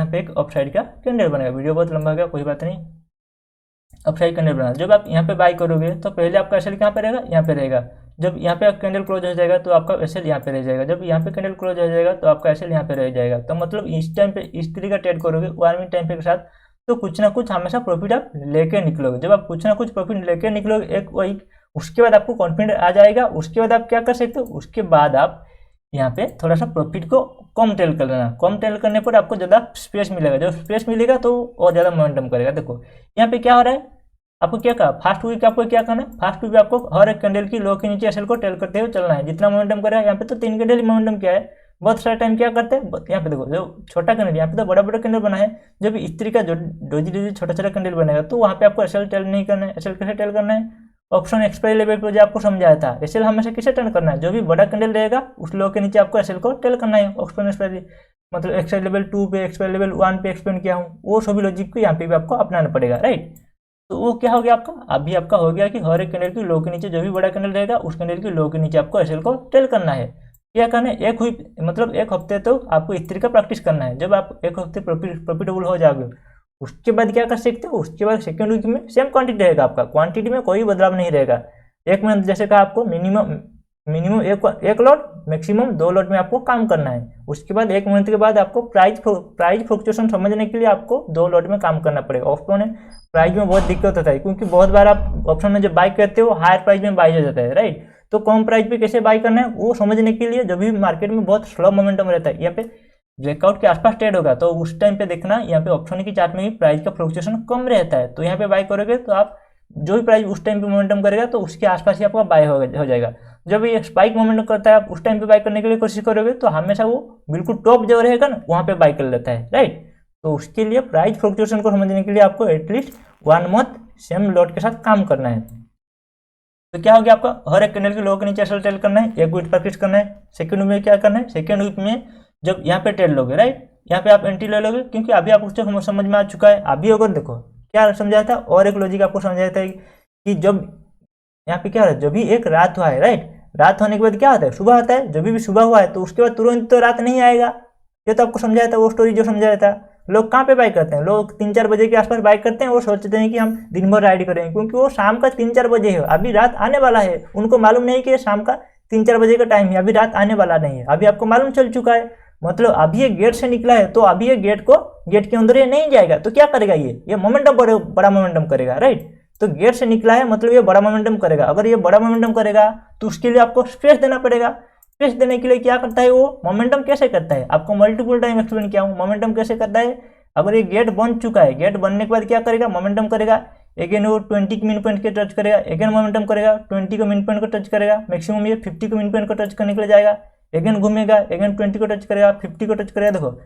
पे एक ऑफसाइड का कैंडल बनेगा। वीडियो बहुत लंबा गया, कोई बात नहीं। अपसाइड कैंडल बना, जब आप यहाँ पे बाई करोगे तो पहले आपका एसएल कहाँ पे रहेगा, यहाँ पे रहेगा। जब यहाँ पे कैंडल क्लोज हो जाएगा तो आपका एसएल यहाँ पे रह जाएगा, जब यहाँ पे कैंडल क्लोज हो जाएगा तो आपका एसएल यहाँ पे रह जाएगा। तो मतलब इस टाइम पे इस तरीके का ट्रेड करोगे 1 मिनट टाइम पे के साथ, तो कुछ ना कुछ हमेशा प्रॉफिट आप लेके निकलोगे। जब आप कुछ ना कुछ प्रॉफिट लेके निकलोगे एक वीक, उसके बाद आपको कॉन्फिडेंस आ जाएगा। उसके बाद आप क्या कर सकते हो, उसके बाद आप यहाँ पे थोड़ा सा प्रॉफिट को कम ट्रेल कर लेना। कम ट्रेल करने पर आपको ज़्यादा स्पेस मिलेगा, जब स्पेस मिलेगा तो और ज़्यादा मोमेंटम करेगा। देखो यहाँ पे क्या हो रहा है, आपको क्या कहा, फास्ट वीक आपको क्या करना है, फास्ट वीक आपको हर एक कैंडल की लो के नीचे एसएल को ट्रेल करते हुए चलना है, जितना मोमेंटम करेगा। यहाँ पे तो 3 कैंडल मोमेंटम क्या है, बहुत सारा टाइम क्या करते हैं, यहाँ पे देखो जो छोटा कैंडल, यहाँ पे तो बड़ा बड़ा कैंडल बना है। जब इस तरीके का जो डोजी छोटा छोटा कैंडल बनेगा तो वहाँ पे आपको एसएल ट्रेल नहीं करना है। एसएल कैसे ट्रेल करना है, ऑप्शन एक्सपायरी लेवल पर जो आपको समझाया था, एसएल हमेशा किसे टर्न करना है, जो भी बड़ा कैंडल रहेगा उस लो के नीचे आपको एसएल को टेल करना है। ऑप्शन एक्सपायरी मतलब एक्सपायरी लेवल 2 पे, एक्सपायरी लेवल 1 पे एक्सप्लेन किया हूँ, वो सभी लॉजिक को यहाँ पे भी आपको अपनाना पड़ेगा, राइट। तो वो क्या हो गया आपका, अभी आपका हो गया कि हर एक कैंडल की लो के नीचे जो भी बड़ा कैंडल रहेगा उस कैंडल की लो के नीचे आपको एसएल को टेल करना है। क्या करना है, एक हुई मतलब एक हफ्ते तो आपको इस तरीके का प्रैक्टिस करना है। जब आप एक हफ्ते प्रॉफिटेबल हो जाओगे उसके बाद क्या कर सकते हो, उसके बाद सेकेंड वीक में सेम क्वांटिटी रहेगा आपका, क्वांटिटी में कोई बदलाव नहीं रहेगा। एक मंथ जैसे कहा आपको मिनिमम एक लॉट मैक्सिमम 2 लॉट में आपको काम करना है। उसके बाद एक मंथ के बाद आपको प्राइस फ्लक्चुएशन समझने के लिए आपको 2 लॉट में काम करना पड़ेगा। ऑप्शन में प्राइस में बहुत दिक्कत होता है क्योंकि बहुत बार आप ऑप्शन में जब बाई करते हो हायर प्राइस में बाई हो जाता है, राइट। तो कम प्राइस पे कैसे बाई करना है वो समझने के लिए जब भी मार्केट में बहुत स्लो मोमेंटम रहता है, यहाँ पे ब्रेकआउट के आसपास ट्रेड होगा तो उस टाइम पे देखना यहाँ पे ऑप्शन की चार्ट में भी प्राइस का फ्लक्चुएशन कम रहता है, तो यहाँ पे बाई करोगे तो आप जो भी प्राइस उस टाइम पे मोमेंटम करेगा तो उसके आसपास ही आपका बाय हो जाएगा। जब ये स्पाइक मोमेंटम करता है आप उस टाइम पे बाय करने के लिए कोशिश करोगे तो हमेशा वो बिल्कुल टॉप जो रहेगा ना वहाँ पे बाय कर लेता है, राइट। तो उसके लिए प्राइस फ्लक्चुएशन को समझने के लिए आपको एटलीस्ट 1 मंथ सेम लॉट के साथ काम करना है। तो क्या हो गया आपका, हर एक कैंडल के लो के नीचे एसएल टेल करना है, एक वीक प्रैक्टिस करना है। सेकंड वीक में क्या करना है, सेकंड वीक में जब यहाँ पे टेल लोगे, राइट, यहाँ पे आप एंट्री ले लोगे क्योंकि अभी आप उससे समझ में आ चुका है। अभी अगर देखो क्या समझाया था, और एक लॉजिक आपको समझाया था कि जब यहाँ पे क्या है, जब भी एक रात हुआ है, राइट, रात होने के बाद क्या होता है, सुबह आता है। जब भी सुबह हुआ है तो उसके बाद तुरंत तो रात नहीं आएगा, ये तो आपको समझाया था वो स्टोरी जो समझाया था। लोग कहाँ पे बाई करते हैं, लोग 3-4 बजे के आसपास बाई करते हैं, वो सोचते हैं कि हम दिन भर राइड करेंगे क्योंकि वो शाम का 3-4 बजे है, अभी रात आने वाला है। उनको मालूम नहीं कि शाम का 3-4 बजे का टाइम है, अभी रात आने वाला नहीं है। अभी आपको मालूम चल चुका है, मतलब अभी ये गेट से निकला है तो अभी ये गेट के अंदर ये नहीं जाएगा तो क्या करेगा, ये मोमेंटम बड़ा मोमेंटम करेगा, राइट। तो गेट से निकला है मतलब ये बड़ा मोमेंटम करेगा। अगर ये बड़ा मोमेंटम करेगा तो उसके लिए आपको स्पेस देना पड़ेगा। स्पेस देने के लिए क्या करता है, वो मोमेंटम कैसे करता है, आपको मल्टीपल टाइम एक्सप्लेन किया हूँ मोमेंटम कैसे करता है। अगर ये गेट बन चुका है, गेट बनने के बाद क्या करेगा, मोमेंटम करेगा। अगेन वो 20 के मिन पॉइंट के टच करेगा, अगेन मोमेंटम करेगा, 20 को मिन पॉइंट को टच करेगा, मैक्सिमम ये 50 को मिन पॉइंट को टच करने के लिए जाएगा, अगेन घूमेगा, अगेन 20 को टच करेगा, 50 को टच करेगा। देखो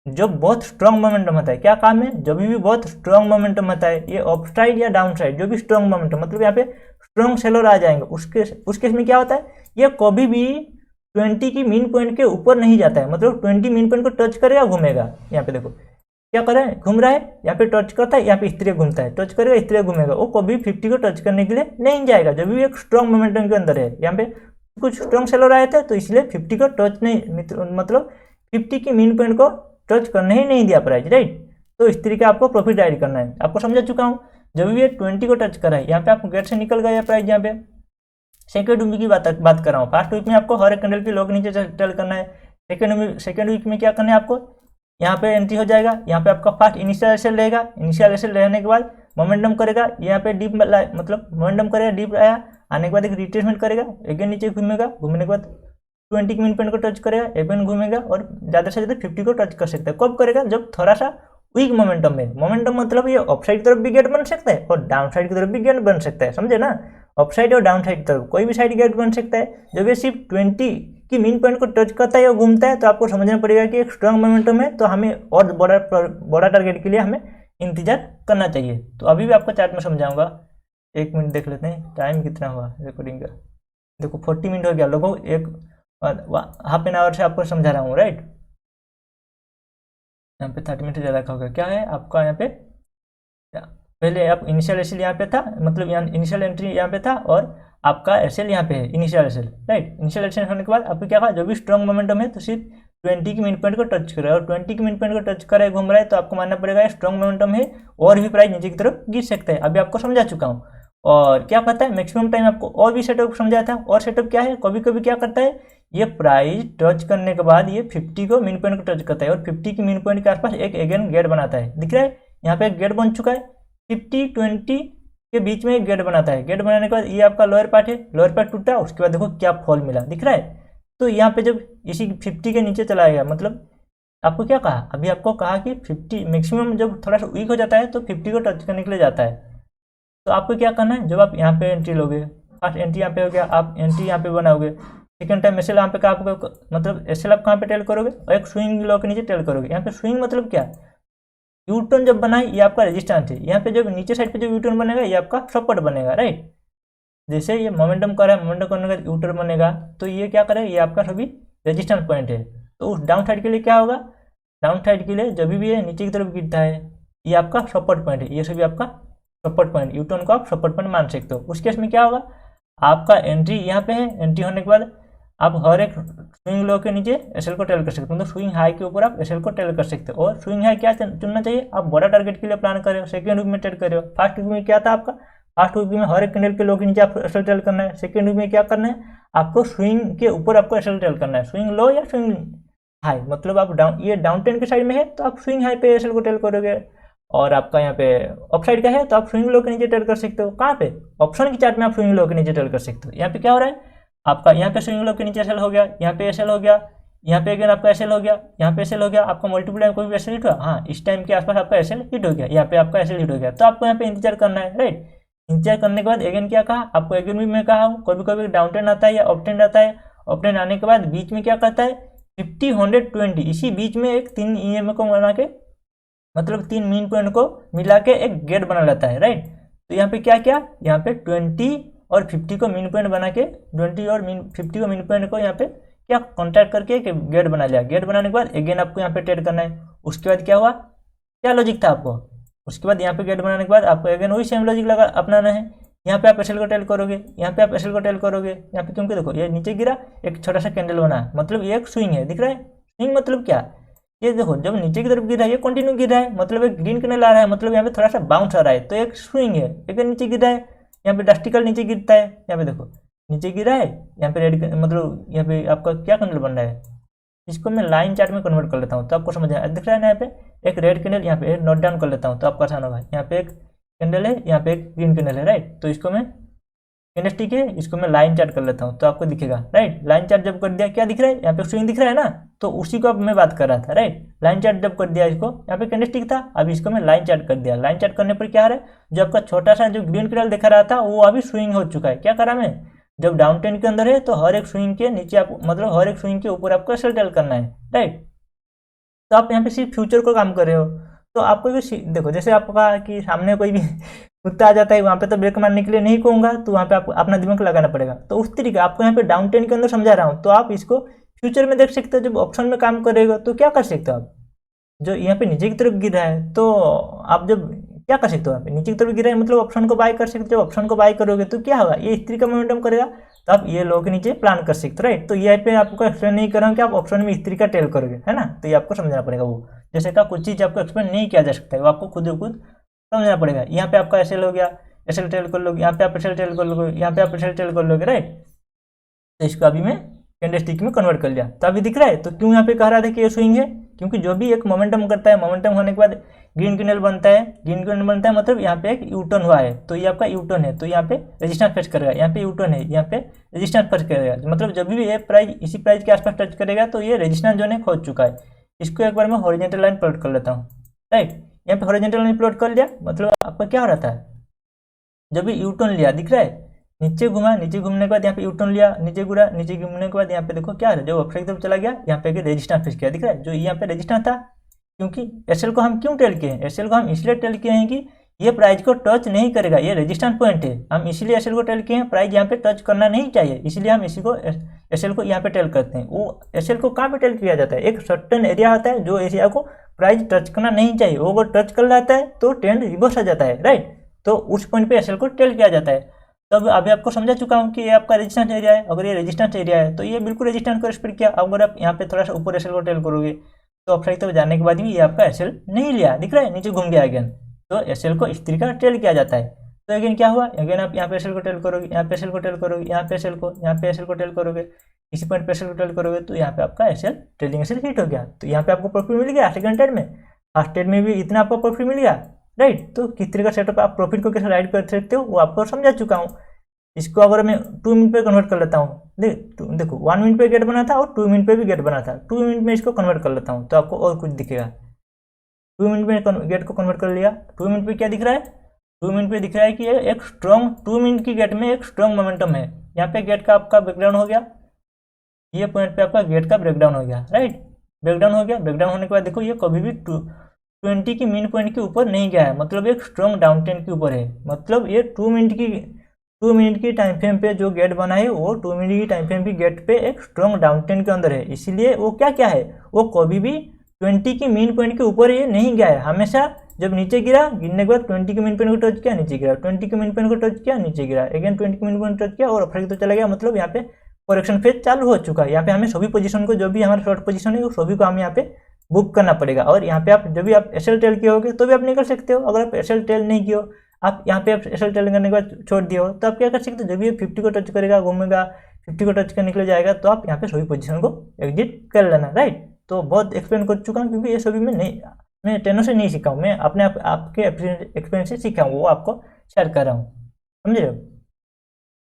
जब बहुत स्ट्रॉन्ग मोमेंटम होता है, क्या काम है, जब भी बहुत स्ट्रॉन्ग मोमेंटम होता है, ये अप साइड या डाउन साइड जो भी स्ट्रॉन्ग मोमेंटम मतलब यहाँ पे स्ट्रॉन्ग सेलर आ जाएंगे, उस केस में क्या होता है, ये कभी भी 20 की मीन पॉइंट के ऊपर नहीं जाता है, मतलब 20 मीन पॉइंट को टच करेगा घूमेगा। यहाँ पे देखो क्या कर रहा है, घूम रहा है, यहाँ पे टच करता है, यहाँ पे इस तरह घूमता है, टच करेगा इस तरह घूमेगा, वो कभी 50 को टच करने के लिए नहीं जाएगा जब भी एक स्ट्रॉन्ग मोमेंटम के अंदर है। यहाँ पे कुछ स्ट्रॉन्ग सेलर आए थे तो इसलिए 50 को टच नहीं, मतलब 50 की मीन पॉइंट को टच करने ही नहीं दिया प्राइस, राइट। तो इस तरीके आपको प्रॉफिट राइड करना है, आपको समझा चुका हूँ। जब भी ये 20 को टच करा है, यहाँ पे आपको गेट से निकल गया प्राइस। यहाँ पे सेकेंड वीक की बात कर रहा हूँ। फर्स्ट वीक में आपको हर एक कैंडल की लो के नीचे टेल करना है। सेकेंड वीक में क्या करना है, आपको यहाँ पे एंट्री हो जाएगा, यहाँ पे आपका फर्स्ट इनिशियल एसएल रहेगा, इनिशियल एसएल रहने के बाद मोमेंटम करेगा, यहाँ पे डीप मतलब मोमेंटम करेगा, डीप आया, आने के बाद एक रिट्रेसमेंट करेगा, अगेन नीचे घूमेगा, घूमने के बाद 20 की मिन पॉइंट को टच करेगा, एवन घूमेगा और ज़्यादा से ज़्यादा 50 को टच कर सकता है। कब करेगा, जब थोड़ा सा वीक मोमेंटम है। मोमेंटम मतलब ये अपसाइड की तरफ भी गेट बन सकता है और डाउन साइड की तरफ भी गेट बन सकता है, समझे ना। अपसाइड और डाउन साइड की तरफ कोई भी साइड गेट बन सकता है। जब ये सिर्फ 20 की मीन पॉइंट को टच करता है या घूमता है तो आपको समझना पड़ेगा कि एक स्ट्रॉन्ग मोमेंटम है, तो हमें और बड़ा टारगेट के लिए हमें इंतजार करना चाहिए। तो अभी भी आपको चार्ट में समझाऊंगा, 1 मिनट देख लेते हैं टाइम कितना हुआ रिकॉर्डिंग का। देखो 40 मिनट हो गया, लगभग एक हाफ एन आवर से आपको समझा रहा हूँ, राइट। यहाँ पे 30 मिनट ज़्यादा का होगा। क्या है आपका यहाँ पे, पहले आप इनिशियल एसएल यहाँ पे था, मतलब यहाँ इनिशियल एंट्री यहाँ पे था और आपका एसएल यहाँ पे है, initial SL, right. Initial SL होने के बाद आपको क्या कहा, जो भी स्ट्रॉन्ग मोमेंटम है तो सिर्फ 20 की मिन पॉइंट को टच करे और 20 की मिन पॉइंट को टच करे घूम रहा है तो आपको मानना पड़ेगा स्ट्रॉन्ग मोमेंटम है और भी प्राइस नीचे की तरफ गिर सकता है। अभी आपको समझा चुका हूँ। और क्या करता है, मैक्सिमम टाइम आपको और भी सेटअप समझाया था। और सेटअप क्या है, कभी कभी क्या करता है, ये प्राइस टच करने के बाद ये 50 को मिन पॉइंट को टच करता है और 50 की मिन पॉइंट के आसपास एक अगेन गेट बनाता है। दिख रहा है यहाँ पे एक गेट बन चुका है, 50-20 के बीच में एक गेट बनाता है। गेट बनाने के बाद ये आपका लोअर पार्ट है, लोअर पार्ट टूटा, उसके बाद देखो क्या फॉल मिला, दिख रहा है। तो यहाँ पे जब इसी 50 के नीचे चला गया, मतलब आपको क्या कहा, अभी आपको कहा कि 50 मैक्सिमम जब थोड़ा सा वीक हो जाता है तो 50 को टच करने के लिए जाता है। तो आपको क्या करना है, जब आप यहाँ पे एंट्री लोगे, फर्स्ट एंट्री यहाँ पे हो गया, आप एंट्री यहाँ पे बनाओगे, सेकंड टाइम एसएल यहाँ पे कहाँ पे, मतलब एसएल आप कहाँ पे टेल करोगे और एक स्विंग लो के नीचे टेल करोगे। यहाँ पे स्विंग मतलब क्या, यूटर्न जब बनाए ये आपका रेजिस्टेंस है, यहाँ पे जब नीचे साइड पे जो यूटर्न बनेगा ये आपका सपोर्ट बनेगा, राइट। जैसे ये मोमेंटम कर रहा है, मोमेंटम करने का यूटर्न बनेगा, तो ये क्या करे, ये आपका सभी रेजिस्टेंस पॉइंट है। तो उस डाउन साइड के लिए क्या होगा, डाउन साइड के लिए जब भी ये नीचे की तरफ गिरता है, ये आपका सपोर्ट पॉइंट है, ये सभी आपका सपोर्ट पॉइंट, यूटर्न को आप सपोर्ट पॉइंट मान सकते हो। उस केस में क्या होगा, आपका एंट्री यहाँ पे है, एंट्री होने के बाद आप हर एक स्विंग लो के नीचे एसएल को टेल कर सकते हो, मतलब स्विंग हाई के ऊपर आप एसएल को टेल कर सकते हो। और स्विंग हाई क्या चुनना चाहिए, आप बड़ा टारगेट के लिए प्लान कर रहे हो, सेकंड वीक में ट्रेड कर रहे हो। फर्स्ट वीक में क्या था आपका, फर्स्ट वीक में हर एक कैंडल के लो के नीचे आप एसएल टेल करना है। सेकंड वीक में क्या करना है, आपको स्विंग के ऊपर आपको एसएल टेल करना है, स्विंग लो या स्विंग हाई, मतलब आप डाउन, ये डाउन ट्रेंड के साइड में है तो आप स्विंग हाई पे एसएल को टेल करोगे, और आपका यहाँ पे अप साइड का है तो आप स्विंग लो के नीचे टेल कर सकते हो। कहाँ पे, ऑप्शन की चार्ट में आप स्विंग लो के नीचे टेल कर सकते हो। यहाँ पे क्या हो रहा है, आपका यहाँ पे स्विंग लो के नीचे एसएल हो गया, यहाँ पे एसएल हो गया, यहाँ पे अगेन आपका एसएल हो गया, यहाँ पे एसएल हो गया, आपका मल्टीपल टाइम कोई भी एसएल हिट हुआ, हाँ इस टाइम के आसपास आपका एसएल हिट हो गया, यहाँ पे आपका एसएल हिट हो गया, तो आपको यहाँ पे इंतजार करना है, राइट। इंतजार करने के बाद अगेन क्या कहा आपको, अगेन भी मैं कहा हूँ कभी कभी डाउन ट्रेंड आता है या अप ट्रेंड आता है। अप ट्रेंड आने के बाद बीच में क्या करता है, 50, 100, 20, इसी बीच में एक 3 EMA को बना के, मतलब 3 मीन पॉइंट को मिला के एक गेट बना लेता है, राइट। तो यहाँ पे क्या क्या, यहाँ पे 20 और 50 को मीन पॉइंट बना के, 20 और 50 को मीन पॉइंट को यहाँ पे क्या कॉन्टैक्ट करके एक गेट बना लिया। गेट बनाने के बाद अगेन आपको यहाँ पे ट्रेड करना है। उसके बाद क्या हुआ, क्या लॉजिक था आपको, उसके बाद यहाँ पे गेट बनाने के बाद आपको अगेन वही सेम लॉजिक लगा अपनाना है। यहाँ पे आप एसएल को टेल करोगे, यहाँ पे आप एसएल को टेल करोगे, यहाँ पे क्योंकि देखो ये नीचे गिरा, एक छोटा सा कैंडल बना, मतलब ये एक स्विंग है, दिख रहा है। स्विंग मतलब क्या, ये देखो जब नीचे की तरफ गिर रहा है ये कंटिन्यू गिर रहा है, मतलब एक ग्रीन कैंडल आ रहा है, मतलब यहाँ पे थोड़ा सा बाउंस आ रहा है, तो एक स्विंग है। एक नीचे गिर रहा है, यहाँ पे डस्टिकल नीचे गिरता है, यहाँ पे देखो नीचे गिरा है, यहाँ पे रेड, मतलब यहाँ पे आपका क्या कैंडल बन रहा है, इसको मैं लाइन चार्ट में कन्वर्ट कर लेता हूँ तो आपको समझ आया। दिख रहा है ना, यहाँ पे एक रेड कैंडल, यहाँ पे नोट डाउन कर लेता हूँ तो आपको आसान होगा। यहाँ पे एक कैंडल है, यहाँ पे एक ग्रीन कैंडल है, राइट। तो इसको मैं कैंडलस्टिक है, इसको मैं लाइन चार्ट कर लेता हूँ तो आपको दिखेगा, राइट। लाइन चार्ट जब कर दिया क्या दिख रहा है, यहाँ पे स्विंग दिख रहा है ना, तो उसी को अब मैं बात कर रहा था, राइट। लाइन चार्ट जब कर दिया इसको, यहाँ पे कैंडलस्टिक था, अब इसको मैं लाइन चार्ट कर दिया। लाइन चार्ट करने पर क्या आ रहा है, जो आपका छोटा सा जो ग्रीन कैंडल दिखा रहा था वो अभी स्विंग हो चुका है। क्या करा मैं, जब डाउन ट्रेंड के अंदर है तो हर एक स्विंग के नीचे आप, मतलब हर एक स्विंग के ऊपर आपको सेल टेल करना है, राइट। तो आप यहाँ पे सिर्फ फ्यूचर को काम कर रहे हो, तो आपको भी देखो, जैसे आपको कहा कि सामने कोई भी कुत्ता आ जाता है, वहाँ पे तो ब्रेक मारने के लिए नहीं कहूँगा, तो वहाँ पे आपको अपना दिमाग लगाना पड़ेगा। तो उस तरीके आपको यहाँ पे डाउन ट्रेंड के अंदर समझा रहा हूँ, तो आप इसको फ्यूचर में देख सकते हो। जब ऑप्शन में काम करेगा तो क्या कर सकते हो आप, जो यहाँ पे नीचे की तरफ गिर रहा है तो आप जब क्या कर सकते हो, यहाँ पे नीचे की तरफ गिर रहा है मतलब ऑप्शन को बाय कर सकते हो। ऑप्शन को बाय करोगे तो क्या होगा, ये इस तरीके का मोमेंटम करेगा, तो आप ये लो के नीचे प्लान कर सकते हो, राइट। तो ये पे आपको एक्सप्लेन नहीं कर रहा हूँ कि आप ऑप्शन में इस तरीका टेल करोगे, है ना। तो ये आपको समझना पड़ेगा, वो जैसे का कुछ चीज़ आपको एक्सप्लेन नहीं किया जा सकता है, वो आपको खुद समझना पड़ेगा। यहाँ पे आपका एसएल हो गया, एसएल टेल कर लोगे, यहाँ पे आप एसएल टेल कर लोगे, यहाँ पे आप एसएल टेल कर लोगे, राइट। तो इसको अभी मैं कैंडलस्टिक में कन्वर्ट कर लिया, तो अभी दिख रहा है। तो क्यों यहाँ पे कह रहा था कि ये स्विंग है, क्योंकि जो भी एक मोमेंटम करता है, मोमेंटम होने के बाद ग्रीन कैंडल बनता है, ग्रीन कैंडल बनता है मतलब यहाँ पे एक यूटर्न हुआ है, तो ये आपका यूटर्न है, तो यहाँ पे रेजिस्टेंस फेस करेगा, यहाँ पे यूटर्न है, यहाँ पे रेजिस्टेंस फेस करेगा, मतलब जब भी ये प्राइस इसी प्राइस के आसपास टच करेगा तो ये रेजिस्टेंस जोन है खोज चुका है। इसको एक बार मैं हॉरिजॉन्टल लाइन प्लॉट कर लेता हूँ, राइट। यहाँ पे हॉरिजॉन्टल लाइन प्लॉट कर लिया, मतलब आपका क्या हो रहा था, जब भी यूटर्न लिया, दिख रहा है, नीचे घुमा, नीचे घूमने के बाद यहाँ पे यूटर्न लिया, नीचे घुरा, नीचे घूमने के बाद यहाँ पे देखो क्या है, जब अपसाइड तरफ चला गया, यहाँ पे रेजिस्टेंस फेस किया, दिख रहा है, जो यहाँ पे रेजिस्टेंस था। क्योंकि एसएल को हम क्यों टेल किए हैं, एसएल को हम इसलिए टेल किए हैं कि ये प्राइस को टच नहीं करेगा, ये रेजिस्टेंस पॉइंट है, हम इसीलिए एसएल को टेल किए हैं। प्राइस यहाँ पे टच करना नहीं चाहिए, इसलिए हम इसी को एसएल को यहाँ पे टेल करते हैं। वो एसएल को कहाँ पे टेल किया जाता है, एक सर्टेन एरिया होता है जो एरिया को प्राइस टच करना नहीं चाहिए, वो अगर टच कर जाता है तो ट्रेंड रिवर्स आ जाता है, राइट। तो उस पॉइंट पे एसएल को टेल किया जाता है। तो अभी आपको समझा चुका हूँ कि ये आपका रेजिस्टेंस एरिया है, अगर ये रेजिस्टेंस एरिया है तो ये बिल्कुल रेजिस्टेंस को रिस्पेक्ट किया। अगर आप यहाँ पे थोड़ा सा ऊपर एसएल को टेल करोगे तो अपसाइड तरफ जाने के बाद भी ये आपका एसएल नहीं लिया, दिख रहा है, नीचे घूम गया अगेन, तो एसएल को इस तरीके का टेल किया जाता है। तो अगेन क्या हुआ, अगेन आप यहाँ पे एसएल को टेल करोगे, यहाँ पे एसएल को टेल करोगे, यहाँ पे एसएल को, यहाँ पे एसएल को टेल करोगे, इसी पॉइंट पे एसएल को टेल करोगे, तो यहाँ पे आपका एसएल ट्रेडिंग एसएल हिट हो गया। तो यहाँ पे आपको प्रॉफिट मिल गया सेकंड ट्रेड में, फर्स्ट ट्रेड में भी इतना आपको प्रॉफिट मिल गया, राइट। तो किस तरह का सेटअप आप प्रॉफिट को कैसे राइड कर सकते हो वो आपको समझा चुका हूँ। इसको अगर मैं 2 मिनट पे कन्वर्ट कर लेता हूँ, देखो 1 मिनट पे गेट बना था और 2 मिनट पे भी गेट बना था, 2 मिनट में इसको कन्वर्ट कर लेता हूँ तो आपको और कुछ दिखेगा। 2 मिनट में गेट को कन्वर्ट कर लिया, 2 मिनट पे क्या दिख रहा है, 2 मिनट पे दिख रहा है कि ये एक स्ट्रॉन्ग 2 मिनट की गेट में एक स्ट्रॉन्ग मोमेंटम है। यहाँ पे गेट का आपका ब्रेकडाउन हो गया, ये पॉइंट पे आपका गेट का ब्रेकडाउन हो गया, राइट। ब्रेकडाउन हो गया, ब्रेकडाउन होने के बाद देखो ये कभी भी 20 की मीन पॉइंट के ऊपर नहीं गया है, मतलब एक स्ट्रॉन्ग डाउन ट्रेंड के ऊपर है, मतलब ये 2 मिनट की 2 मिनट की टाइम फ्रेम पे जो गेट बना है वो 2 मिनट की टाइम फ्रेम की गेट पे एक स्ट्रॉन्ग डाउन ट्रेंड के अंदर है, इसीलिए वो क्या क्या है, वो कभी भी 20 की मीन पॉइंट के ऊपर ये नहीं गया है। हमेशा जब नीचे गिरा, गिरने के बाद 20 के मीन पॉइंट को टच किया, नीचे गिरा, 20 के मीन पॉइंट को टच किया, नीचे गिरा, अगेन 20 के मीन पॉइंट टच किया और अपर तो चला गया। मतलब यहाँ पे करेक्शन फेज चालू हो चुका है। यहाँ पे हमें सभी पोजीशन को, जो भी हमारा शॉर्ट पोजीशन है, वो सभी को हम यहाँ पे बुक करना पड़ेगा। और यहाँ पे आप जब भी आप एसएल टेल किए होगे तो भी आप नहीं कर सकते हो। अगर आप एसएल टेल नहीं किए हो, आप यहाँ पे आप एसएल टेल करने के बाद छोड़ दिए हो, तो आप क्या कर सकते हो, जब भी 50 को टच करेगा, घूमेगा, 50 को टच कर निकल जाएगा, तो आप यहाँ पे सभी पोजीशन को एग्जिट कर लेना, राइट। तो बहुत एक्सप्लेन कर चुका हूँ, क्योंकि ये सभी में नहीं, मैं ट्रेनर से नहीं सीखा हूँ, मैं अपने आपके एक्सपीरियंस से सीखा हूँ, वो आपको शेयर कर रहा हूँ, समझ रहे हो।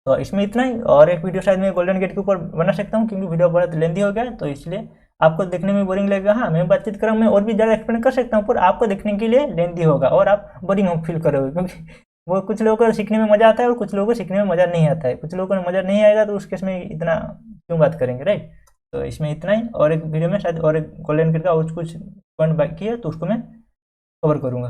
तो इसमें इतना ही, और एक वीडियो शायद मैं गोल्डन गेट के ऊपर बना सकता हूँ, क्योंकि वीडियो बहुत लेंदी हो गया है, तो इसलिए आपको देखने में बोरिंग लगेगा। हाँ, मैं बातचीत कर रहा हूँ, मैं और भी ज़्यादा एक्सप्लेन कर सकता हूँ, पर आपको देखने के लिए लेंदी होगा और आप बोरिंग फील करोगे, क्योंकि वो कुछ लोगों को सीखने में मज़ा आता है और कुछ लोगों को सीखने में मज़ा नहीं आता है। कुछ लोगों को मज़ा नहीं आएगा तो उस केस में इतना क्यों बात करेंगे, राइट। तो इसमें इतना ही, और एक वीडियो में शायद और एक गोल्डन गेट का और कुछ पॉइंट बाकी है, तो उसको मैं कवर करूँगा।